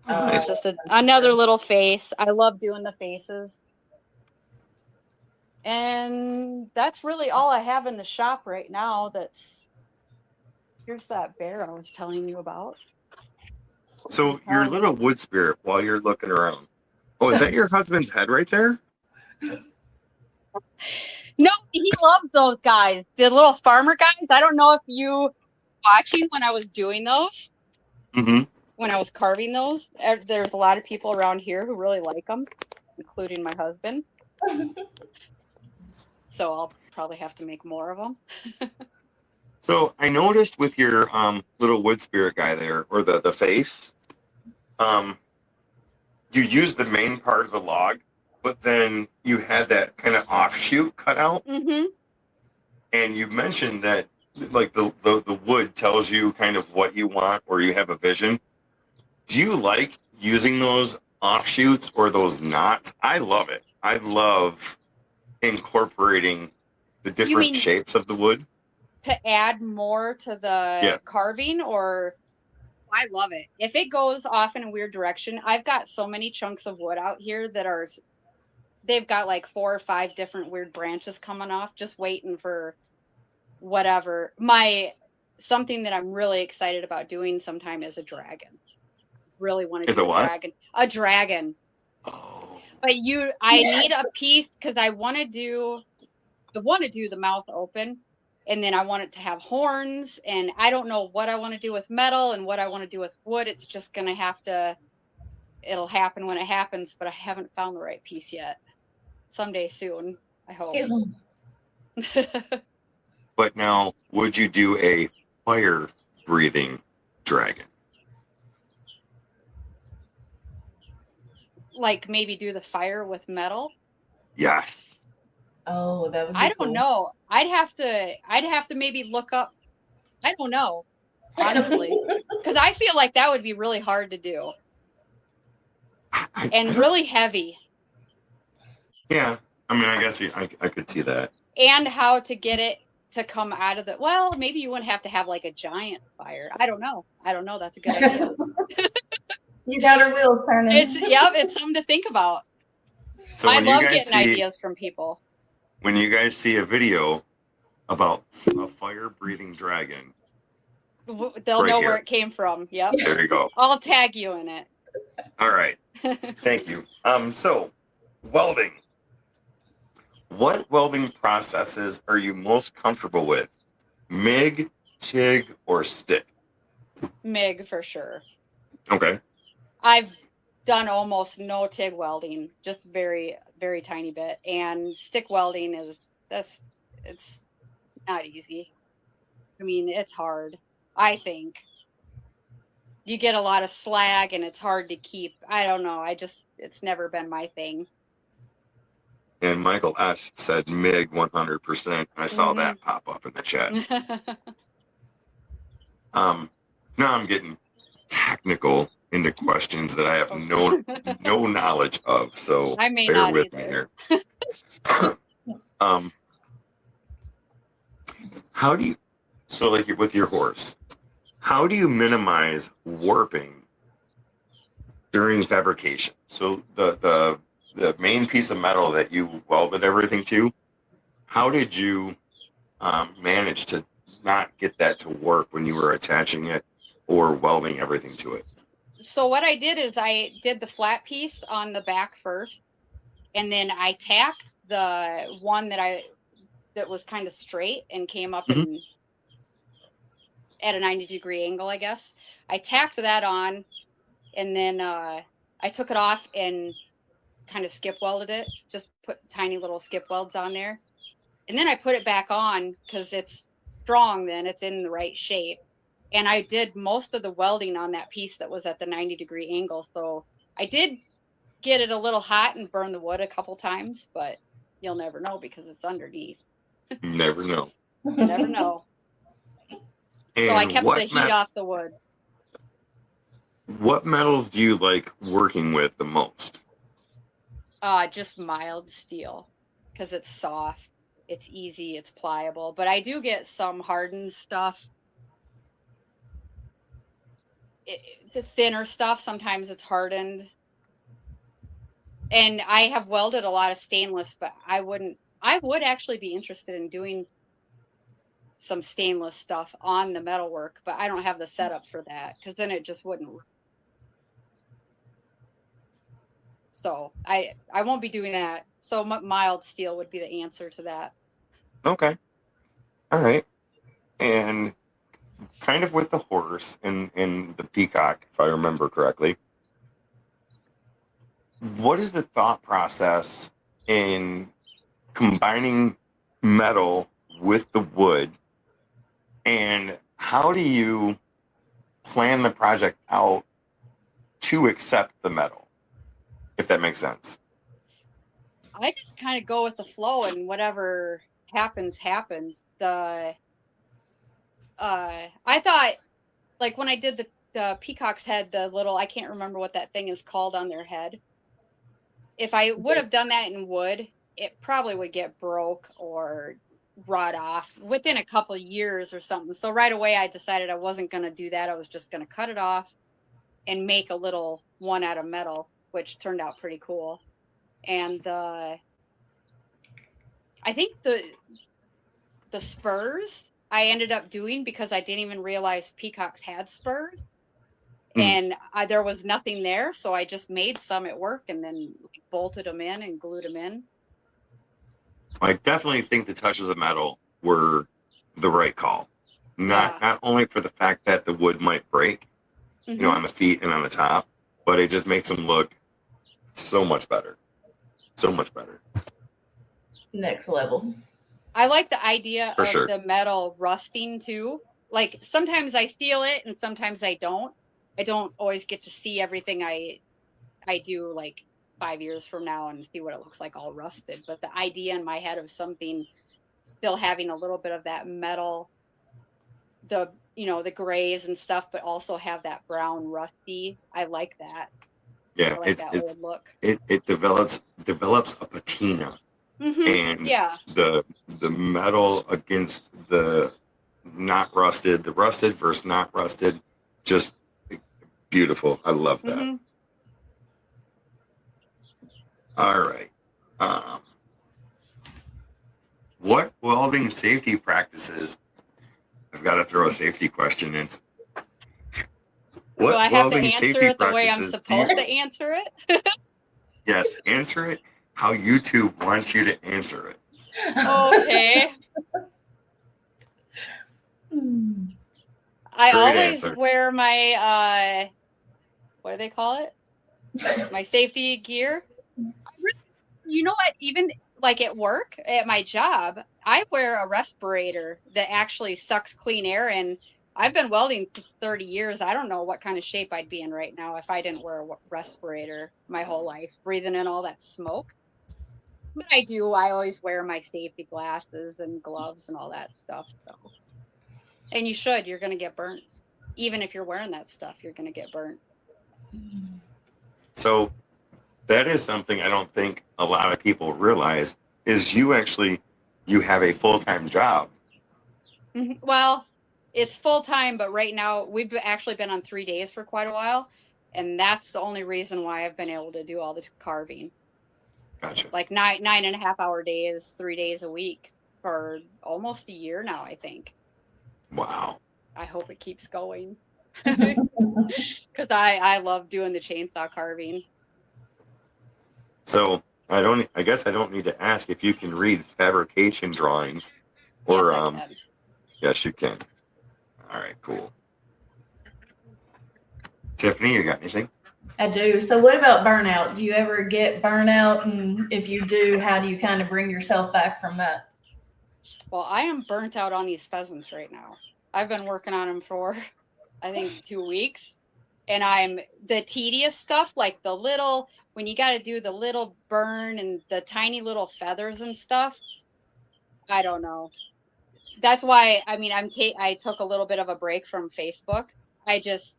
Nice. Just another little face. I love doing the faces. And that's really all I have in the shop right now. Here's that bear I was telling you about. So your little wood spirit, while you're looking around. Oh, is that your husband's head right there? No, he loves those guys. The little farmer guys. I don't know if you watching when I was doing those. Mm-hmm. When I was carving those. There's a lot of people around here who really like them, including my husband. So I'll probably have to make more of them. So I noticed with your little wood spirit guy there, or the face, you used the main part of the log, but then you had that kind of offshoot cut out. Mm-hmm. And you mentioned that like the wood tells you kind of what you want, or you have a vision. Do you like using those offshoots or those knots? I love it. I love incorporating the different shapes of the wood. To add more to the carving, or I love it. If it goes off in a weird direction, I've got so many chunks of wood out here that they've got like 4 or 5 different weird branches coming off, just waiting for whatever. Something that I'm really excited about doing sometime is a dragon. Really want to do a dragon. A dragon. Oh. But I need a piece because I want to do the mouth open. And then I want it to have horns, and I don't know what I want to do with metal and what I want to do with wood. It's just going to it'll happen when it happens, but I haven't found the right piece yet. Someday soon, I hope. But now, would you do a fire-breathing dragon? Like maybe do the fire with metal? Yes. Oh, that would be I cool. don't know. I'd have to maybe look up. I don't know, honestly, because I feel like that would be really hard to do and really heavy. Yeah, I mean, I guess I could see that. And how to get it to come out of maybe you wouldn't have to have like a giant fire. I don't know. That's a good idea. You got our wheels turning. It's something to think about. So I love getting ideas from people. When you guys see a video about a fire-breathing dragon, they'll know where it came from. Yep. There you go. I'll tag you in it. All right. Thank you. So, welding. What welding processes are you most comfortable with? MIG, TIG, or stick? MIG for sure. Okay. I've done almost no TIG welding, just very, very tiny bit. And stick welding it's not easy. I mean, it's hard. I think you get a lot of slag and it's hard to keep. I don't know. It's never been my thing. And Michael S. said MIG 100%. I saw that pop up in the chat. Now I'm getting technical into questions that I have no knowledge of. So I may bear not with either. me here. How do you, so like with your horse, how do you minimize warping during fabrication? So the main piece of metal that you welded everything to, how did you manage to not get that to warp when you were attaching it or welding everything to it? So what I did is I did the flat piece on the back first, and then I tacked the one that was kind of straight and came up at a 90-degree angle, I guess. I tacked that on, and then I took it off and kind of skip welded it, just put tiny little skip welds on there. And then I put it back on because it's strong, then it's in the right shape. And I did most of the welding on that piece that was at the 90-degree angle. So I did get it a little hot and burn the wood a couple times, but you'll never know because it's underneath. Never know. You never know. And so I kept the heat off the wood. What metals do you like working with the most? Just mild steel, because it's soft, it's easy, it's pliable. But I do get some hardened stuff. The thinner stuff, sometimes it's hardened. And I have welded a lot of stainless, but I would actually be interested in doing some stainless stuff on the metalwork, but I don't have the setup for that, because then it just wouldn't work. So I won't be doing that. So mild steel would be the answer to that. Okay. All right. And kind of with the horse and the peacock, if I remember correctly, what is the thought process in combining metal with the wood, and how do you plan the project out to accept the metal, if that makes sense? I just kind of go with the flow, and whatever happens. I thought, like, when I did the peacock's head, the little, I can't remember what that thing is called on their head. If I would have done that in wood, it probably would get broke or rot off within a couple of years or something. So right away I decided I wasn't going to do that. I was just going to cut it off and make a little one out of metal, which turned out pretty cool. And I think the spurs I ended up doing, because I didn't even realize peacocks had spurs. And there was nothing there, so I just made some at work and then bolted them in and glued them in. I definitely think the touches of metal were the right call. Not only for the fact that the wood might break, you know, on the feet and on the top, but it just makes them look so much better. So much better. Next level. I like the idea of sure. the metal rusting too. Like, sometimes I feel it and sometimes I don't. I don't always get to see everything I do like 5 years from now and see what it looks like all rusted. But the idea in my head of something still having a little bit of that metal, the grays and stuff, but also have that brown rusty. I like that. Yeah, that would look. It develops a patina, and the metal against the not rusted, the rusted versus not rusted, just beautiful. I love that. All right. What welding safety practices? I've got to throw a safety question in. What I have to answer it the way I'm supposed to answer it? Yes, answer it how YouTube wants you to answer it. Okay. I always wear my, what do they call it? My safety gear. You know what? Even like at work, at my job, I wear a respirator that actually sucks clean air. And I've been welding 30 years. I don't know what kind of shape I'd be in right now if I didn't wear a respirator my whole life, breathing in all that smoke. But I do. I always wear my safety glasses and gloves and all that stuff. So. And you should. You're going to get burnt. Even if you're wearing that stuff, you're going to get burnt. So that is something I don't think a lot of people realize, is you have a full-time job. Well, it's full-time, but right now we've actually been on 3 days for quite a while. And that's the only reason why I've been able to do all the carving. Gotcha. Like 9.5 hour days, 3 days a week for almost a year now, I think. Wow. I hope it keeps going. Because I love doing the chainsaw carving. So I guess I don't need to ask if you can read fabrication drawings, or yes, I can. Yes, you can. All right, cool. Tiffany, you got anything? I do. So what about burnout? Do you ever get burnout? And if you do, how do you kind of bring yourself back from that? Well, I am burnt out on these pheasants right now. I've been working on them for, I think, 2 weeks. And the tedious stuff, like the little, when you got to do the little burn and the tiny little feathers and stuff, I don't know. That's why, I mean, I took a little bit of a break from Facebook. I just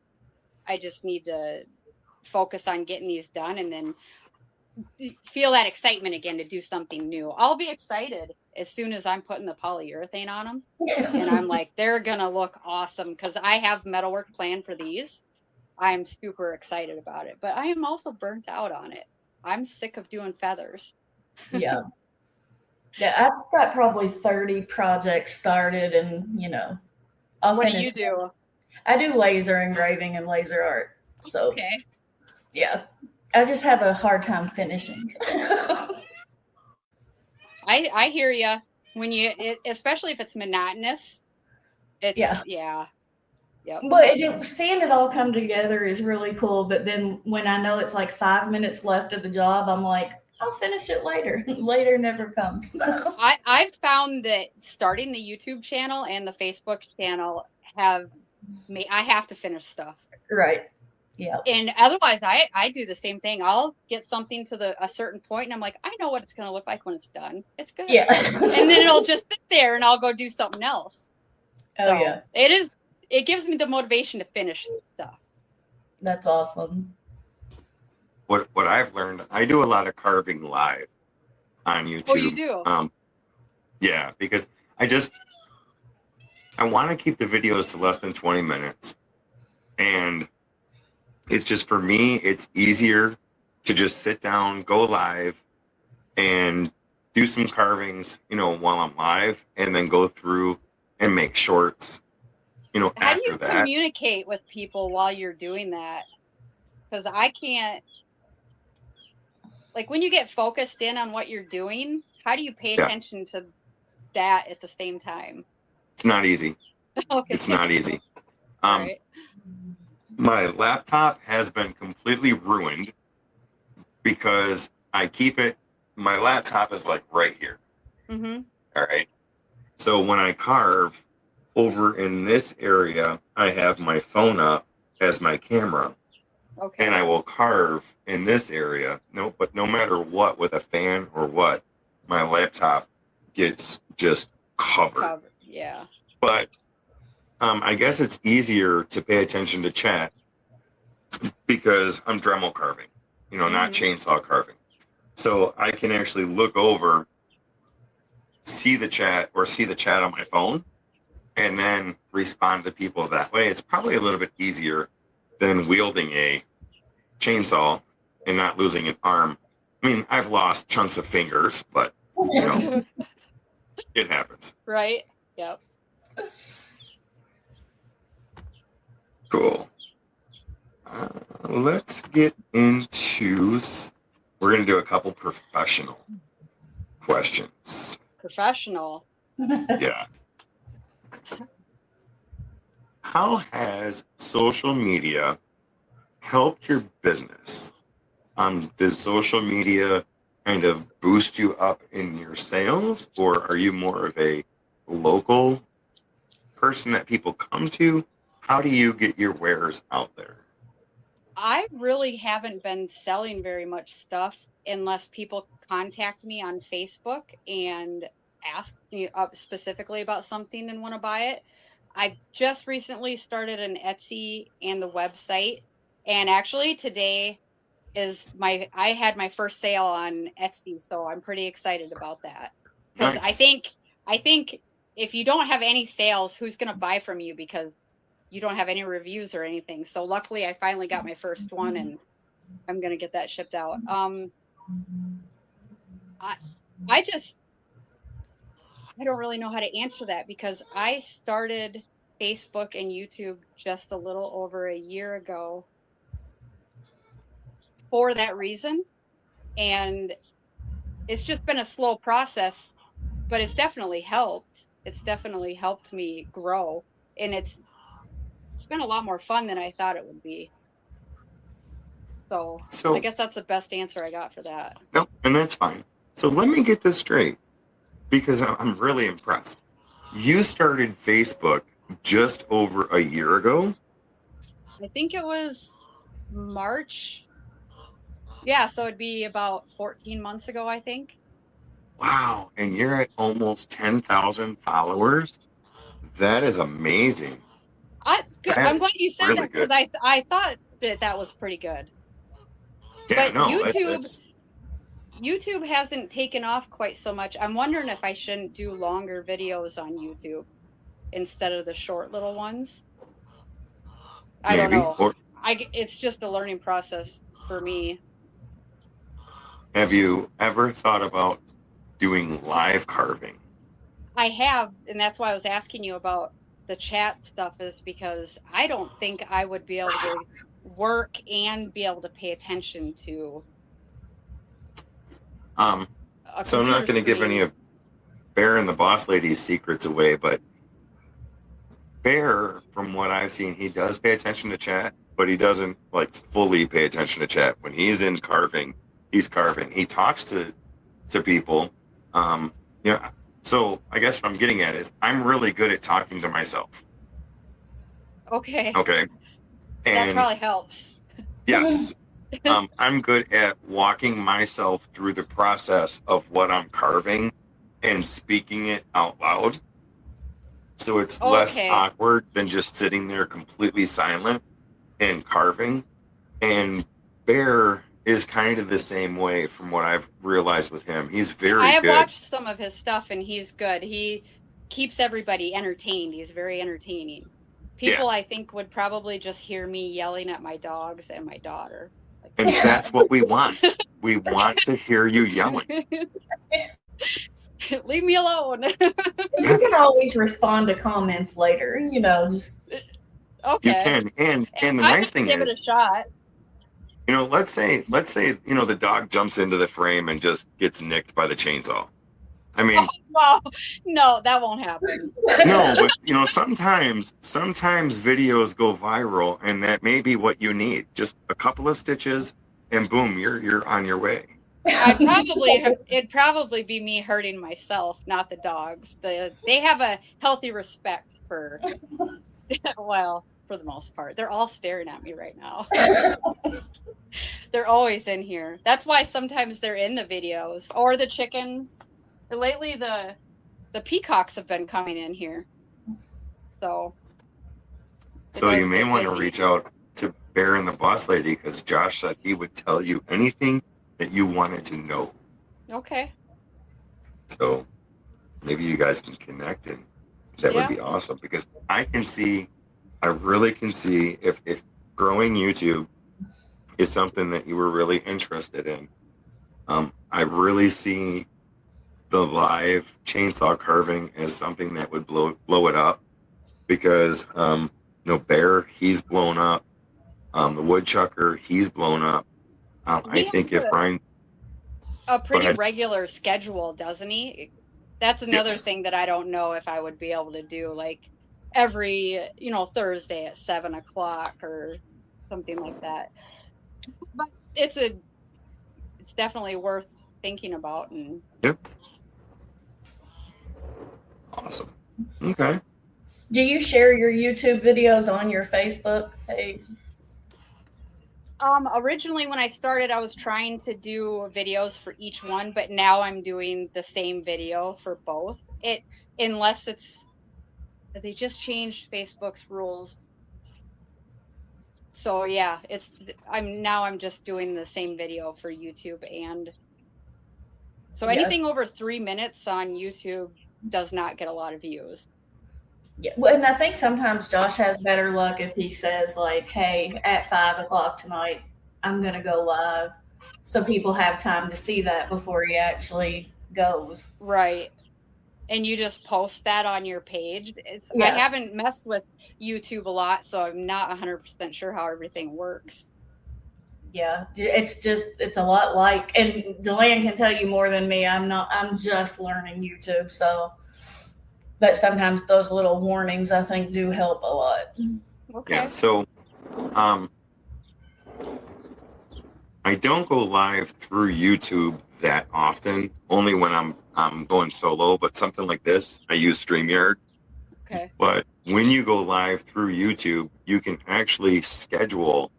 need to focus on getting these done. And then feel that excitement again to do something new. I'll be excited as soon as I'm putting the polyurethane on them. And I'm like, they're going to look awesome because I have metalwork planned for these. I'm super excited about it, but I am also burnt out on it. I'm sick of doing feathers. Yeah. Yeah, I've got probably 30 projects started, and I'll What do finish. you do? I do laser engraving and laser art. So Okay. yeah, I just have a hard time finishing. I hear you. When especially if it's monotonous, it's yeah. Yep. But seeing it all come together is really cool. But then when I know it's like 5 minutes left of the job, I'm like, I'll finish it later. Later never comes. I've found that starting the YouTube channel and the Facebook channel I have to finish stuff. Right. Yeah. And otherwise I do the same thing. I'll get something to a certain point and I'm like, I know what it's going to look like when it's done. It's good. Yeah. And then it'll just sit there and I'll go do something else. Oh, so yeah. It gives me the motivation to finish stuff. That's awesome. What I've learned, I do a lot of carving live on YouTube. Oh, you do? Yeah, because I want to keep the videos to less than 20 minutes. And it's just, for me, it's easier to just sit down, go live, and do some carvings, while I'm live, and then go through and make shorts, How after do you that. communicate with people while you're doing that? Because I can't, like, when you get focused in on what you're doing, how do you pay attention to that at the same time? It's not easy. Okay. It's not easy. Right. My laptop has been completely ruined because my laptop is like right here. Mm-hmm. All right. So when I carve over in this area, I have my phone up as my camera. Okay. And I will carve in this area. But no matter what, with a fan or what, my laptop gets just covered. Yeah. But I guess it's easier to pay attention to chat because I'm Dremel carving, not chainsaw carving. So I can actually look over, see the chat on my phone, and then respond to people that way. It's probably a little bit easier than wielding a chainsaw and not losing an arm. I mean, I've lost chunks of fingers, but it happens. Right. Yep. Cool. Let's get into. We're going to do a couple professional questions. Professional. Yeah. How has social media helped your business? Does social media kind of boost you up in your sales, or are you more of a local person that people come to? How do you get your wares out there? I really haven't been selling very much stuff unless people contact me on Facebook and ask me specifically about something and want to buy it. I've just recently started an Etsy and the website. And actually today I had my first sale on Etsy. So I'm pretty excited about that. Because Nice. I think if you don't have any sales, who's going to buy from you? Because you don't have any reviews or anything. So luckily I finally got my first one and I'm going to get that shipped out. I don't really know how to answer that because I started Facebook and YouTube just a little over a year ago for that reason. And it's just been a slow process, but it's definitely helped. It's definitely helped me grow. And it's been a lot more fun than I thought it would be. So I guess that's the best answer I got for that. No, and that's fine. So let me get this straight, because I'm really impressed. You started Facebook just over a year ago? I think it was March. Yeah, so it'd be about 14 months ago, I think. Wow, and you're at almost 10,000 followers? That is amazing. I'm glad you said really that because I thought that was pretty good. Yeah, But no, YouTube, YouTube hasn't taken off quite so much. I'm wondering if I shouldn't do longer videos on YouTube instead of the short little ones. I don't know. Or It's just a learning process for me. have you ever thought about doing live carving? I have, and that's why I was asking you about the chat stuff, is because I don't think I would be able to work and be able to pay attention to so I'm not going to give any of Bear and the Boss Lady's secrets away, but Bear, from what I've seen, he does pay attention to chat, but he doesn't like fully pay attention to chat. When he's in carving, he's carving. He talks to people. So I guess what I'm getting at is I'm really good at talking to myself. Okay. And that probably helps. Yes. I'm good at walking myself through the process of what I'm carving and speaking it out loud. So it's less awkward than just sitting there completely silent and carving. And Bear is kind of the same way from what I've realized with him. He's very good. I have watched some of his stuff and he's good. He keeps everybody entertained. He's very entertaining. People, I think, would probably just hear me yelling at my dogs and my daughter. And that's what we want. We want to hear you yelling. Leave me alone. You can always respond to comments later, just. Okay. You can. And the nice thing give is, it a shot. Let's say, the dog jumps into the frame and just gets nicked by the chainsaw. I mean, no, that won't happen. No, but sometimes videos go viral, and that may be what you need. Just a couple of stitches, and boom, you're on your way. It'd probably be me hurting myself, not the dogs. They have a healthy respect for, well, for the most part. They're all staring at me right now. They're always in here. That's why sometimes they're in the videos, or the chickens. Lately, the peacocks have been coming in here. So you may want to reach out to Bear and the Boss Lady, because Josh said he would tell you anything that you wanted to know. Okay. So maybe you guys can connect, and that would be awesome, because I really can see if growing YouTube is something that you were really interested in. I really see the live chainsaw carving as something that would blow it up, because Bear, he's blown up. The woodchucker, he's blown up. I think if Ryan a pretty regular schedule, doesn't he? That's another thing that I don't know if I would be able to do, like every Thursday at 7:00 or something like that. But it's definitely worth thinking about. And awesome. Okay. Do you share your YouTube videos on your Facebook page? Originally when I started, I was trying to do videos for each one, but now I'm doing the same video for both. Unless they just changed Facebook's rules. So yeah, I'm just doing the same video for YouTube, and so anything over 3 minutes on YouTube does not get a lot of views. Yeah, well, and I think sometimes Josh has better luck if he says, like, hey, at 5:00 tonight, I'm going to go live. So people have time to see that before he actually goes. Right. And you just post that on your page. I haven't messed with YouTube a lot, so I'm not 100% sure how everything works. Yeah, it's a lot like, and Delan can tell you more than me. I'm just learning YouTube, so. But sometimes those little warnings, I think, do help a lot. Okay. Yeah, so I don't go live through YouTube that often, only when I'm going solo, but something like this, I use StreamYard. Okay. But when you go live through YouTube, you can actually schedule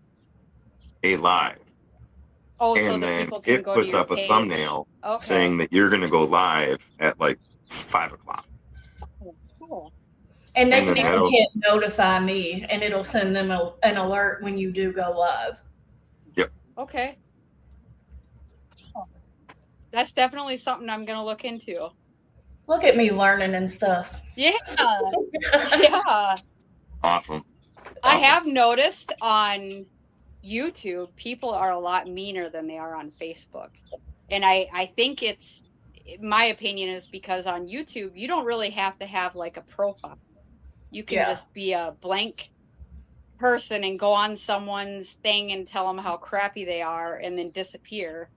a live. Oh, and so then people can it puts up a thumbnail saying that you're going to go live at like 5:00. Cool. And they can even hit notify me, and it'll send them an alert when you do go live. Yep. Okay. That's definitely something I'm gonna look into. Look at me learning and stuff. Yeah. Yeah. Awesome. I have noticed on YouTube, people are a lot meaner than they are on Facebook. And I think it's, my opinion is because on YouTube, you don't really have to have like a profile. You can just be a blank person and go on someone's thing and tell them how crappy they are and then disappear.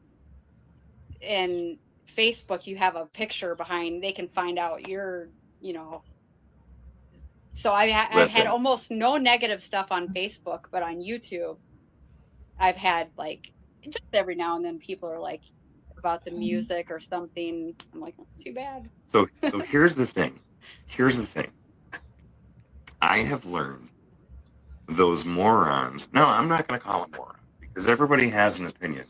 And Facebook, you have a picture behind, they can find out you're, so I've had almost no negative stuff on Facebook, but on YouTube, I've had like just every now and then people are like about the music or something. I'm like, oh, too bad. So here's the thing. I have learned those morons. No, I'm not going to call them morons because everybody has an opinion.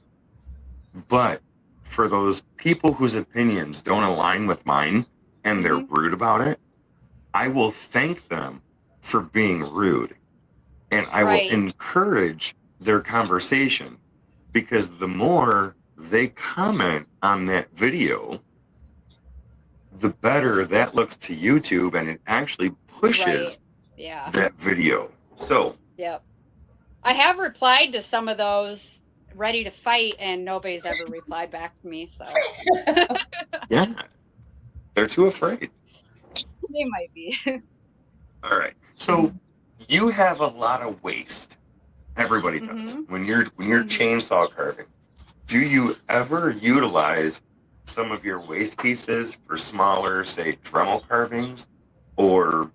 But for those people whose opinions don't align with mine and they're rude about it, I will thank them for being rude. And I will encourage their conversation because the more they comment on that video, the better that looks to YouTube and it actually pushes that video. So, I have replied to some of those ready to fight and nobody's ever replied back to me. So, yeah, they're too afraid. They might be. All right. So you have a lot of waste. Everybody does. When you're chainsaw carving, do you ever utilize some of your waste pieces for smaller, say, Dremel carvings or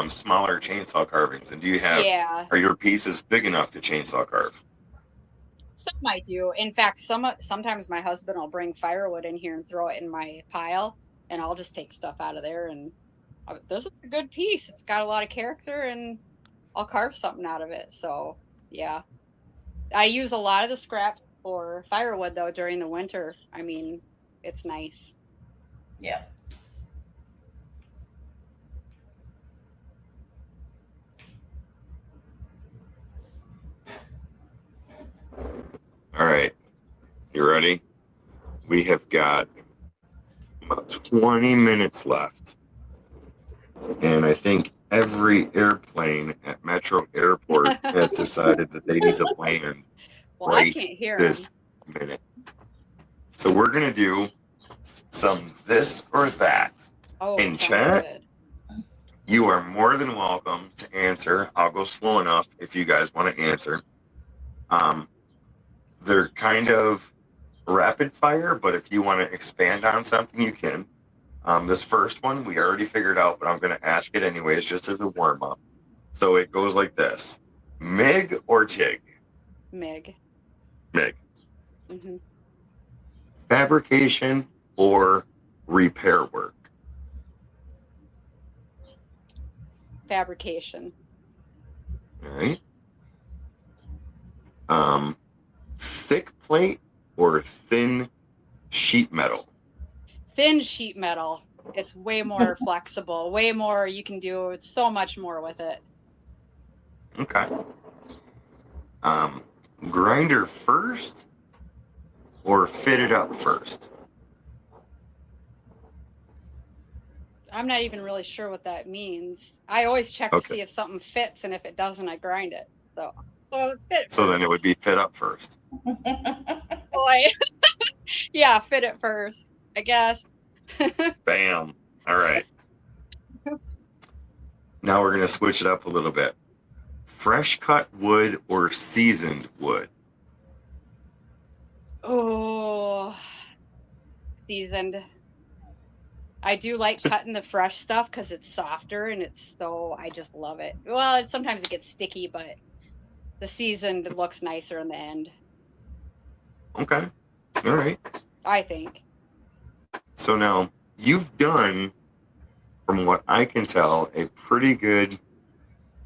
smaller chainsaw carvings? And do you have, are your pieces big enough to chainsaw carve? Some I do. In fact, sometimes my husband will bring firewood in here and throw it in my pile, and I'll just take stuff out of there. And this is a good piece. It's got a lot of character, and I'll carve something out of it. So, yeah. I use a lot of the scraps for firewood, though, during the winter. I mean, it's nice. Yeah. All right. You ready? We have got about 20 minutes left. And I think every airplane at Metro Airport has decided that they need to land I can't hear this minute. So we're going to do some this or that in chat. Good. You are more than welcome to answer. I'll go slow enough if you guys want to answer. They're kind of rapid fire, but if you want to expand on something, you can. This first one we already figured out, but I'm going to ask it anyways, just as a warm up. So it goes like this: MIG or TIG? MIG. MIG. Fabrication or repair work? Fabrication. All right. Thick plate or thin sheet metal? Thin sheet metal. It's way more flexible, way more you can do. It's so much more with it. Okay. Grinder first or fit it up first? I'm not even really sure what that means. I always check to see if something fits, and if it doesn't, I grind it. So Then it would be fit up first. Boy. Yeah, fit it first, I guess. Bam. All right. Now we're going to switch it up a little bit. Fresh cut wood or seasoned wood? Oh, seasoned. I do like cutting the fresh stuff because it's softer and I just love it. Well, sometimes it gets sticky, but the seasoned looks nicer in the end. Okay. All right. I think. So now you've done, from what I can tell, a pretty good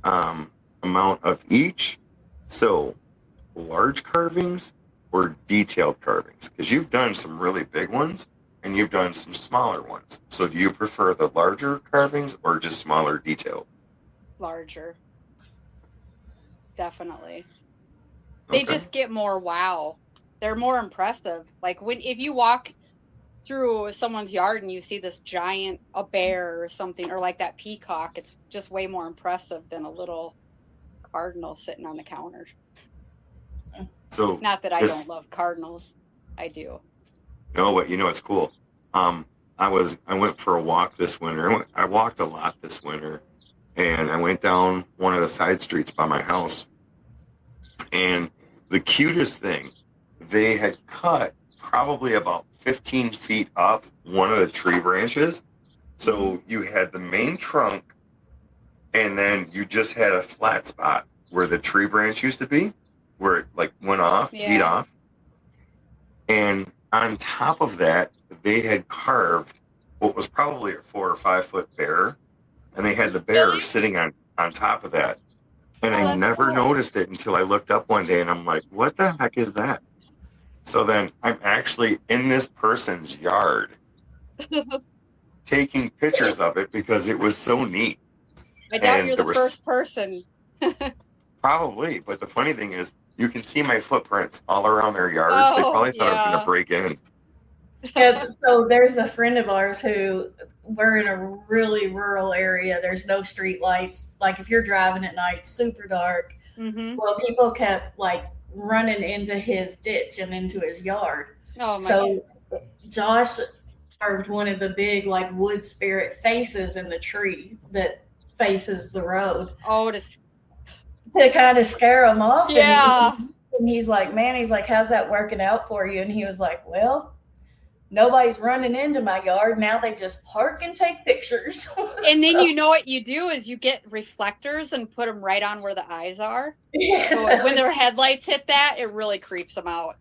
amount of each. So large carvings or detailed carvings? Because you've done some really big ones and you've done some smaller ones. So do you prefer the larger carvings or just smaller detailed? Larger. Definitely. They just get more wow. They're more impressive. Like if you walk through someone's yard and you see this giant, a bear or something, or like that peacock, it's just way more impressive than a little cardinal sitting on the counter. So not that I don't love cardinals. I do. No, but it's cool. I went for a walk this winter. I walked a lot this winter, and I went down one of the side streets by my house. And the cutest thing, they had cut probably about 15 feet up one of the tree branches. So you had the main trunk, and then you just had a flat spot where the tree branch used to be, where it like went off, feet off. And on top of that, they had carved what was probably a 4 or 5 foot bear, and they had the bear sitting on top of that. And I never noticed it until I looked up one day, and I'm like, what the heck is that? So then I'm actually in this person's yard taking pictures of it because it was so neat. I doubt you're the first person. Probably, but the funny thing is, you can see my footprints all around their yards. They probably thought I was going to break in. Yeah, so there's a friend of ours who, we're in a really rural area. There's no street lights. Like if you're driving at night, super dark. Mm-hmm. Well, people kept like running into his ditch and into his yard. Oh my So Josh carved one of the big like wood spirit faces in the tree that faces the road. Oh, to kind of scare him off. Yeah. And he's like, man, he's like, how's that working out for you? And he was like, well, nobody's running into my yard. Now they just park and take pictures. And then you know what you do is you get reflectors and put them right on where the eyes are. Yeah. So when their headlights hit that, it really creeps them out.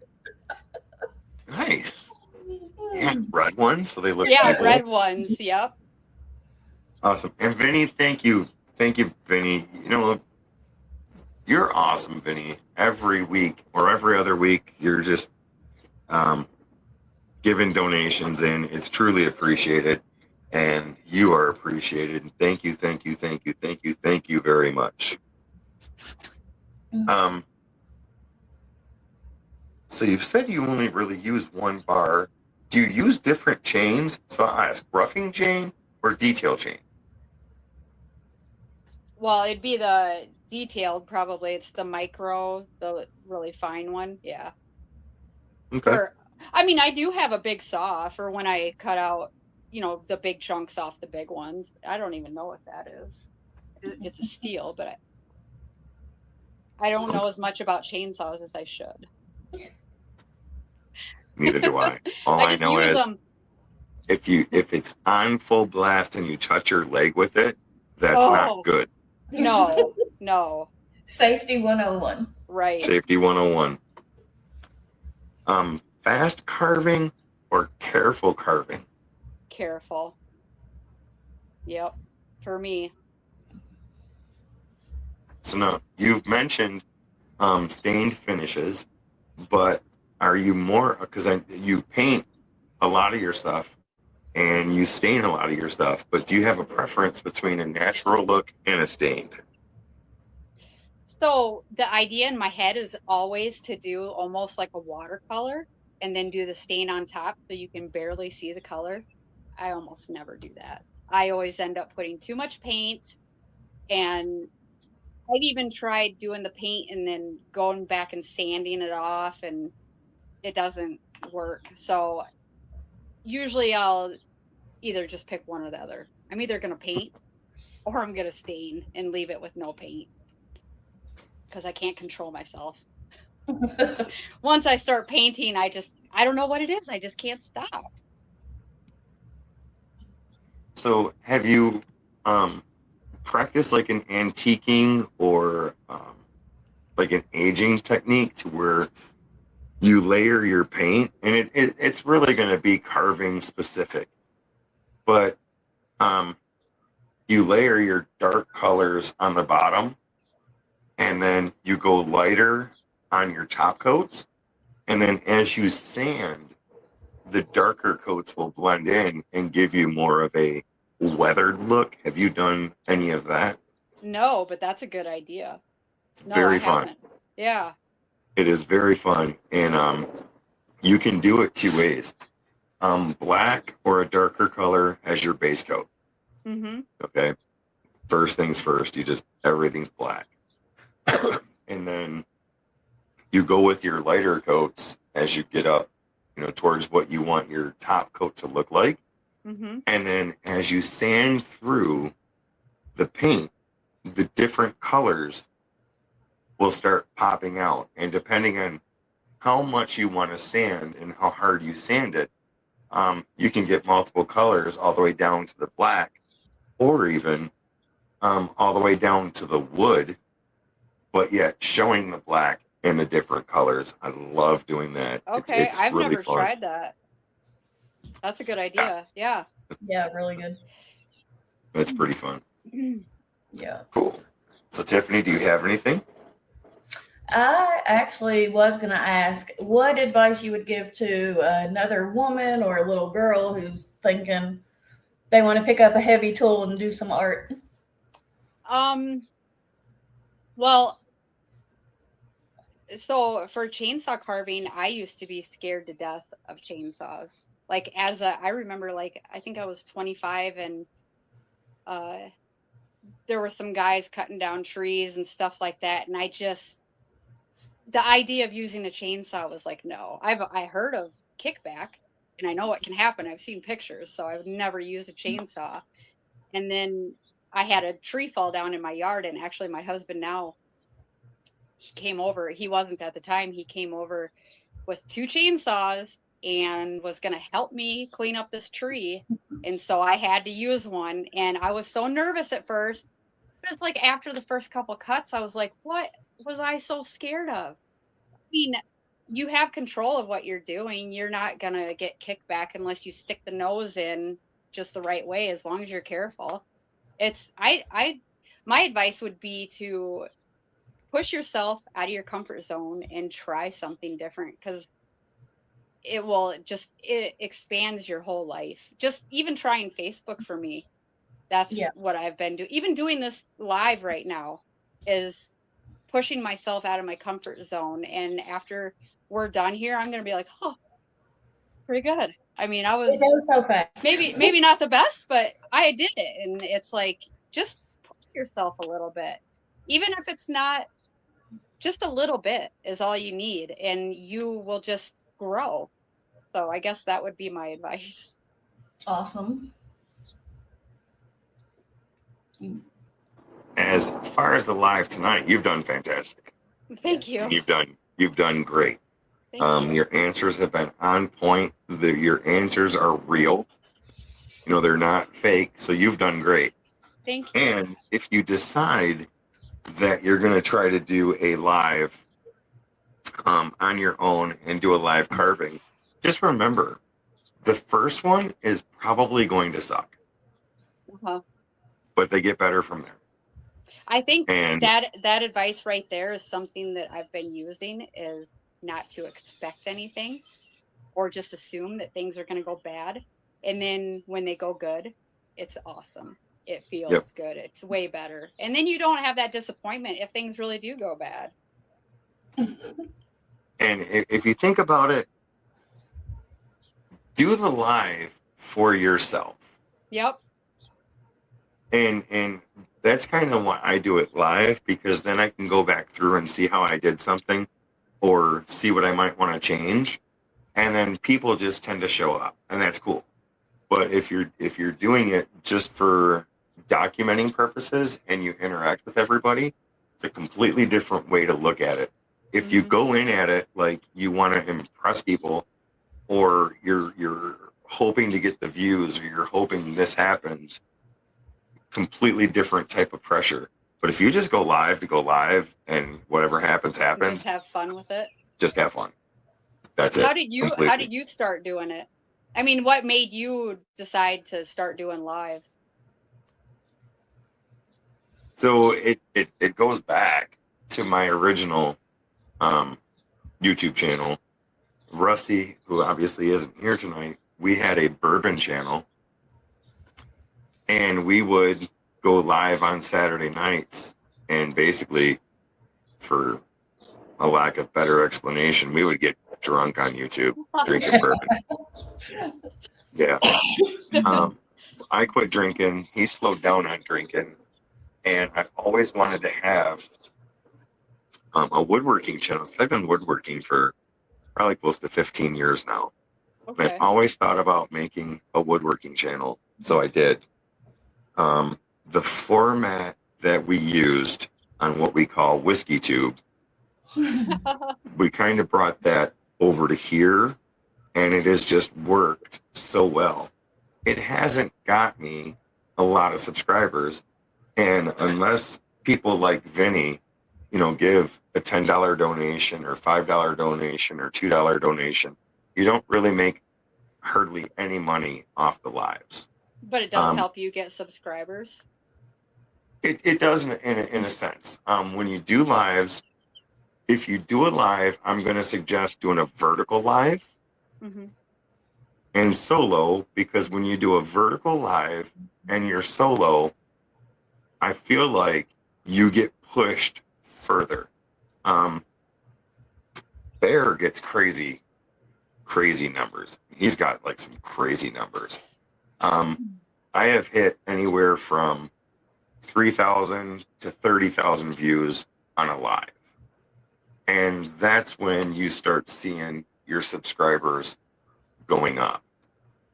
Nice. Yeah, red ones, so they look evil. Red ones, yep. Awesome. And Vinny, thank you. Thank you, Vinny. You're awesome, Vinny. Every week or every other week, you're just giving donations in. It's truly appreciated, and you are appreciated. And thank you, thank you, thank you, thank you, thank you very much. So you've said you only really use one bar. Do you use different chains? So I ask, roughing chain or detail chain? Well, it'd be the detailed, probably. It's the micro, the really fine one. Yeah. Okay. I do have a big saw for when I cut out, the big chunks off the big ones. I don't even know what that is. It's a steel, but I don't know as much about chainsaws as I should. Neither do I. All I know is if it's on full blast and you touch your leg with it, that's not good. No. Safety 101. Right. Safety 101. Fast carving or careful carving? Careful. Yep. For me. So now you've mentioned stained finishes, but are you more, because you paint a lot of your stuff and you stain a lot of your stuff, but do you have a preference between a natural look and a stained? So the idea in my head is always to do almost like a watercolor and then do the stain on top so you can barely see the color. I almost never do that. I always end up putting too much paint, and I've even tried doing the paint and then going back and sanding it off, and it doesn't work. So usually I'll either just pick one or the other. I'm either going to paint or I'm going to stain and leave it with no paint because I can't control myself. Once I start painting, I don't know what it is. I just can't stop. So have you practiced like an antiquing or like an aging technique to where you layer your paint, and it's really going to be carving specific, but you layer your dark colors on the bottom, and then you go lighter on your top coats, and then as you sand, the darker coats will blend in and give you more of a weathered look. Have you done any of that? No, but that's a good idea. It's very fun. Yeah. It is very fun. And you can do it two ways. Black or a darker color as your base coat. Mm-hmm. Okay. First things first, everything's black. And then you go with your lighter coats as you get up, towards what you want your top coat to look like. Mm-hmm. And then as you sand through the paint, the different colors will start popping out. And depending on how much you want to sand and how hard you sand it, you can get multiple colors all the way down to the black, or even all the way down to the wood, but yet showing the black in the different colors. I love doing that. Okay, it's I've really never fun. tried that. That's a good idea. Yeah. Yeah, really good. It's pretty fun. Yeah. Cool. So Tiffany, do you have anything? I actually was going to ask what advice you would give to another woman or a little girl who's thinking they want to pick up a heavy tool and do some art. Well, so for chainsaw carving, I used to be scared to death of chainsaws. Like I remember, like, I think I was 25 and there were some guys cutting down trees and stuff like that. And the idea of using a chainsaw was like, no. I heard of kickback and I know what can happen. I've seen pictures, so I would never use a chainsaw. And then I had a tree fall down in my yard, and actually my husband now, he came over. He wasn't at the time. He came over with 2 chainsaws and was going to help me clean up this tree. And so I had to use one, and I was so nervous at first. But it's like after the first couple cuts, I was like, what was I so scared of? I mean, you have control of what you're doing. You're not going to get kickback unless you stick the nose in just the right way, as long as you're careful. My advice would be to push yourself out of your comfort zone and try something different, because it expands your whole life. Just even trying Facebook for me, that's what I've been doing. Even doing this live right now is pushing myself out of my comfort zone. And after we're done here, I'm going to be like, oh, pretty good. I mean, I was so fast. maybe not the best, but I did it. And it's like, just push yourself a little bit. Even if it's not, just a little bit is all you need, and you will just grow. So I guess that would be my advice. Awesome. As far as the live tonight, you've done fantastic. Thank you. You've done great. Your answers have been on point. Your answers are real. They're not fake. So you've done great. Thank you. And if you decide that you're going to try to do a live on your own and do a live carving, just remember, the first one is probably going to suck. Uh-huh. But they get better from there. I think that advice right there is something that I've been using, is not to expect anything or just assume that things are going to go bad. And then when they go good, it's awesome. It feels good. It's way better. And then you don't have that disappointment if things really do go bad. And if you think about it, do the live for yourself. Yep. And that's kind of why I do it live, because then I can go back through and see how I did something or see what I might want to change. And then people just tend to show up, and that's cool. But if you're doing it just for documenting purposes and you interact with everybody, it's a completely different way to look at it. If you go in at it like you want to impress people, or you're hoping to get the views, or you're hoping this happens, completely different type of pressure. But if you just go live to go live, and whatever happens, Just have fun with it. Just have fun. That's it. How did you start doing it? I mean, what made you decide to start doing lives? So it goes back to my original YouTube channel. Rusty, who obviously isn't here tonight, we had a bourbon channel, and we would go live on Saturday nights, and basically, for a lack of better explanation, we would get drunk on YouTube drinking bourbon. Yeah. I quit drinking. He slowed down on drinking. And I've always wanted to have a woodworking channel. So I've been woodworking for probably close to 15 years now. Okay. And I've always thought about making a woodworking channel. So I did. The format that we used on what we call Whiskey Tube, we kind of brought that over to here, and it has just worked so well. It hasn't got me a lot of subscribers, and unless people like Vinny, give a $10 donation or $5 donation or $2 donation, you don't really make hardly any money off the lives. But it does help you get subscribers. It does in a sense. When you do lives, if you do a live, I'm going to suggest doing a vertical live and solo, because when you do a vertical live and you're solo, I feel like you get pushed further. Bear gets crazy numbers. He's got like some crazy numbers. I have hit anywhere from 3,000 to 30,000 views on a live. And that's when you start seeing your subscribers going up.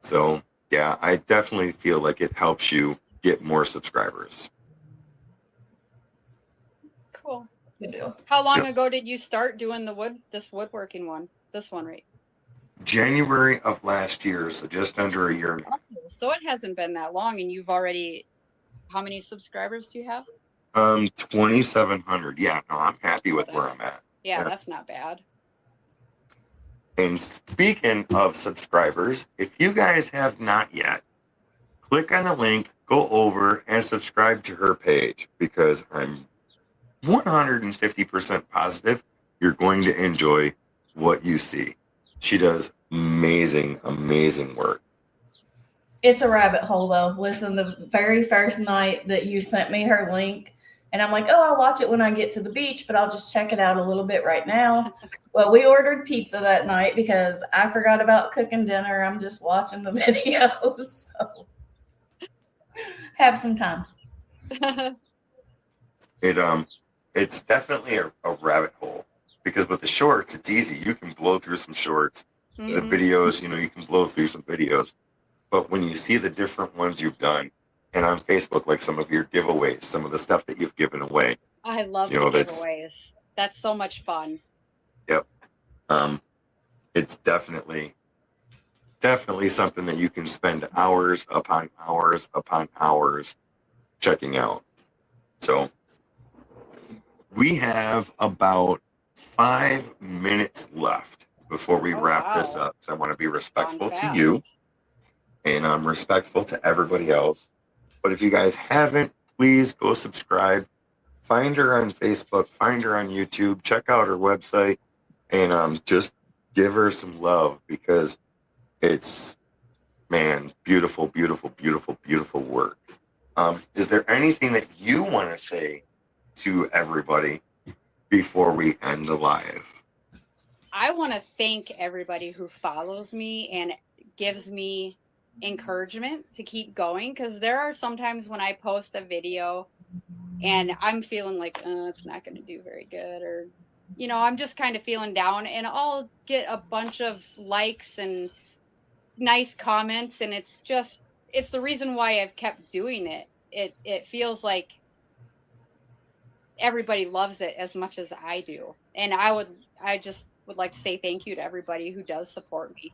So yeah, I definitely feel like it helps you get more subscribers. Cool. Good deal. How long ago did you start doing this woodworking one? This one, right? January of last year, so just under a year now. So it hasn't been that long, and you've already, how many subscribers do you have? 2,700. Yeah, no, I'm happy with where I'm at. Yeah, that's not bad. And speaking of subscribers, if you guys have not yet, click on the link, go over and subscribe to her page, because I'm 150% positive you're going to enjoy what you see. She does amazing work. It's a rabbit hole, though. Listen, the very first night that you sent me her link, and I'm like, oh, I'll watch it when I get to the beach, but I'll just check it out a little bit right now. Well, we ordered pizza that night because I forgot about cooking dinner. I'm just watching the videos. So have some time. It's definitely a rabbit hole, because with the shorts, it's easy. You can blow through some shorts. The videos, you can blow through some videos. But when you see the different ones you've done, and on Facebook, like some of your giveaways, some of the stuff that you've given away. I love the giveaways. That's so much fun. Yep. It's definitely something that you can spend hours upon hours checking out. So we have about 5 minutes left before we wrap this up. So I want to be respectful to you, and I'm respectful to everybody else. But if you guys haven't, please go subscribe. Find her on Facebook, find her on YouTube, check out her website, and just give her some love, because it's, man, beautiful work. Is there anything that you want to say to everybody before we end the live? I want to thank everybody who follows me and gives me encouragement to keep going, because there are sometimes when I post a video and I'm feeling like, it's not going to do very good, or I'm just kind of feeling down, and I'll get a bunch of likes and nice comments, and it's the reason why I've kept doing it. It feels like everybody loves it as much as I do, and I just would like to say thank you to everybody who does support me.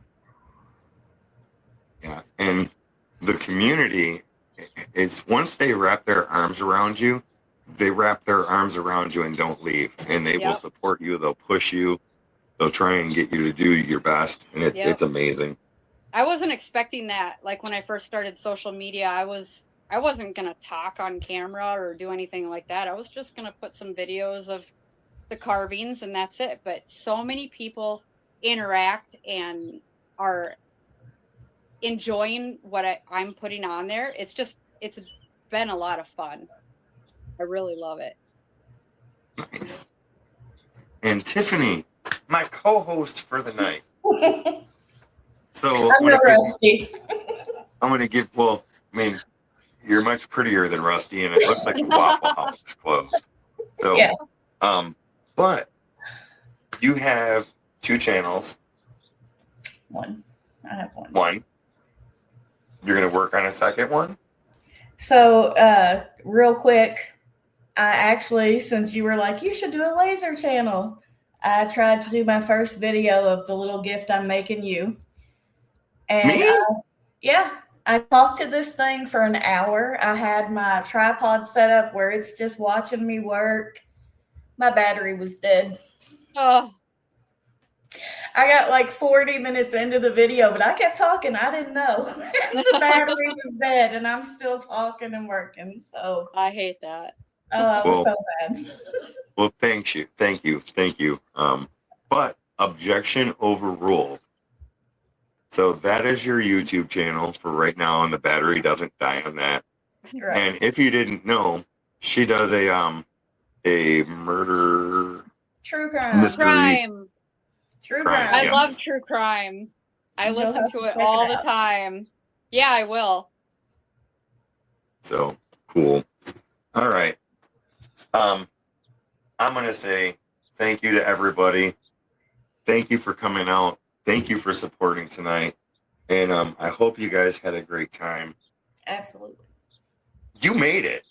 Yeah, and the community, it's once they wrap their arms around you, they wrap their arms around you and don't leave, and they will support you. They'll push you. They'll try and get you to do your best, and it's amazing. I wasn't expecting that. Like when I first started social media, I wasn't going to talk on camera or do anything like that. I was just going to put some videos of the carvings, and that's it. But so many people interact and are enjoying what I'm putting on there. It's been a lot of fun. I really love it. Nice. And Tiffany, my co-host for the night. So I'm no Rusty. I'm gonna give. Well, I mean, you're much prettier than Rusty, and it looks like the Waffle House is closed. So, Yeah. But you have 2 channels. One. I have one. One. You're gonna work on a second one. So, real quick, I actually, since you were like, you should do a laser channel, I tried to do my first video of the little gift I'm making you. And Me? I talked to this thing for an hour. I had my tripod set up where it's just watching me work. My battery was dead. Oh, I got like 40 minutes into the video, but I kept talking. I didn't know. The battery was dead, and I'm still talking and working. So I hate that. oh, it was so bad. Well, thank you. But objection overruled. So that is your YouTube channel for right now, and the battery doesn't die on that. Right. And if you didn't know, she does a murder True crime. mystery. True crime. I Yes. love true crime. I You'll listen have to to it check all it the out. time. Yeah, I will. So cool. All right. I'm gonna say thank you to everybody. Thank you for coming out. Thank you for supporting tonight. And I hope you guys had a great time. Absolutely. You made it.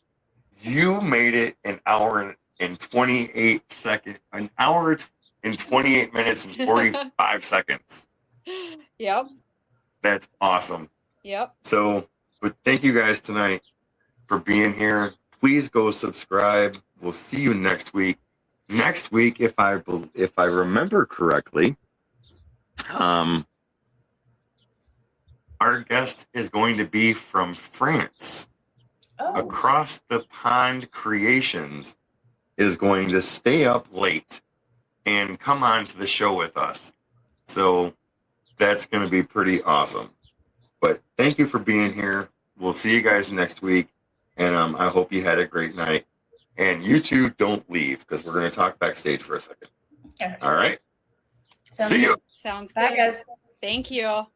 You made it an hour and 28 seconds. An hour and 28 minutes and 45 seconds. Yep. That's awesome. Yep. So, but thank you guys tonight for being here. Please go subscribe. We'll see you next week. Next week, if I remember correctly, our guest is going to be from France. Oh. Across the Pond Creations is going to stay up late and come on to the show with us. So that's going to be pretty awesome. But thank you for being here. We'll see you guys next week. And I hope you had a great night. And you two don't leave because we're going to talk backstage for a second. Okay. All right. Sounds See you. good. Sounds Bye, good. guys. Thank you.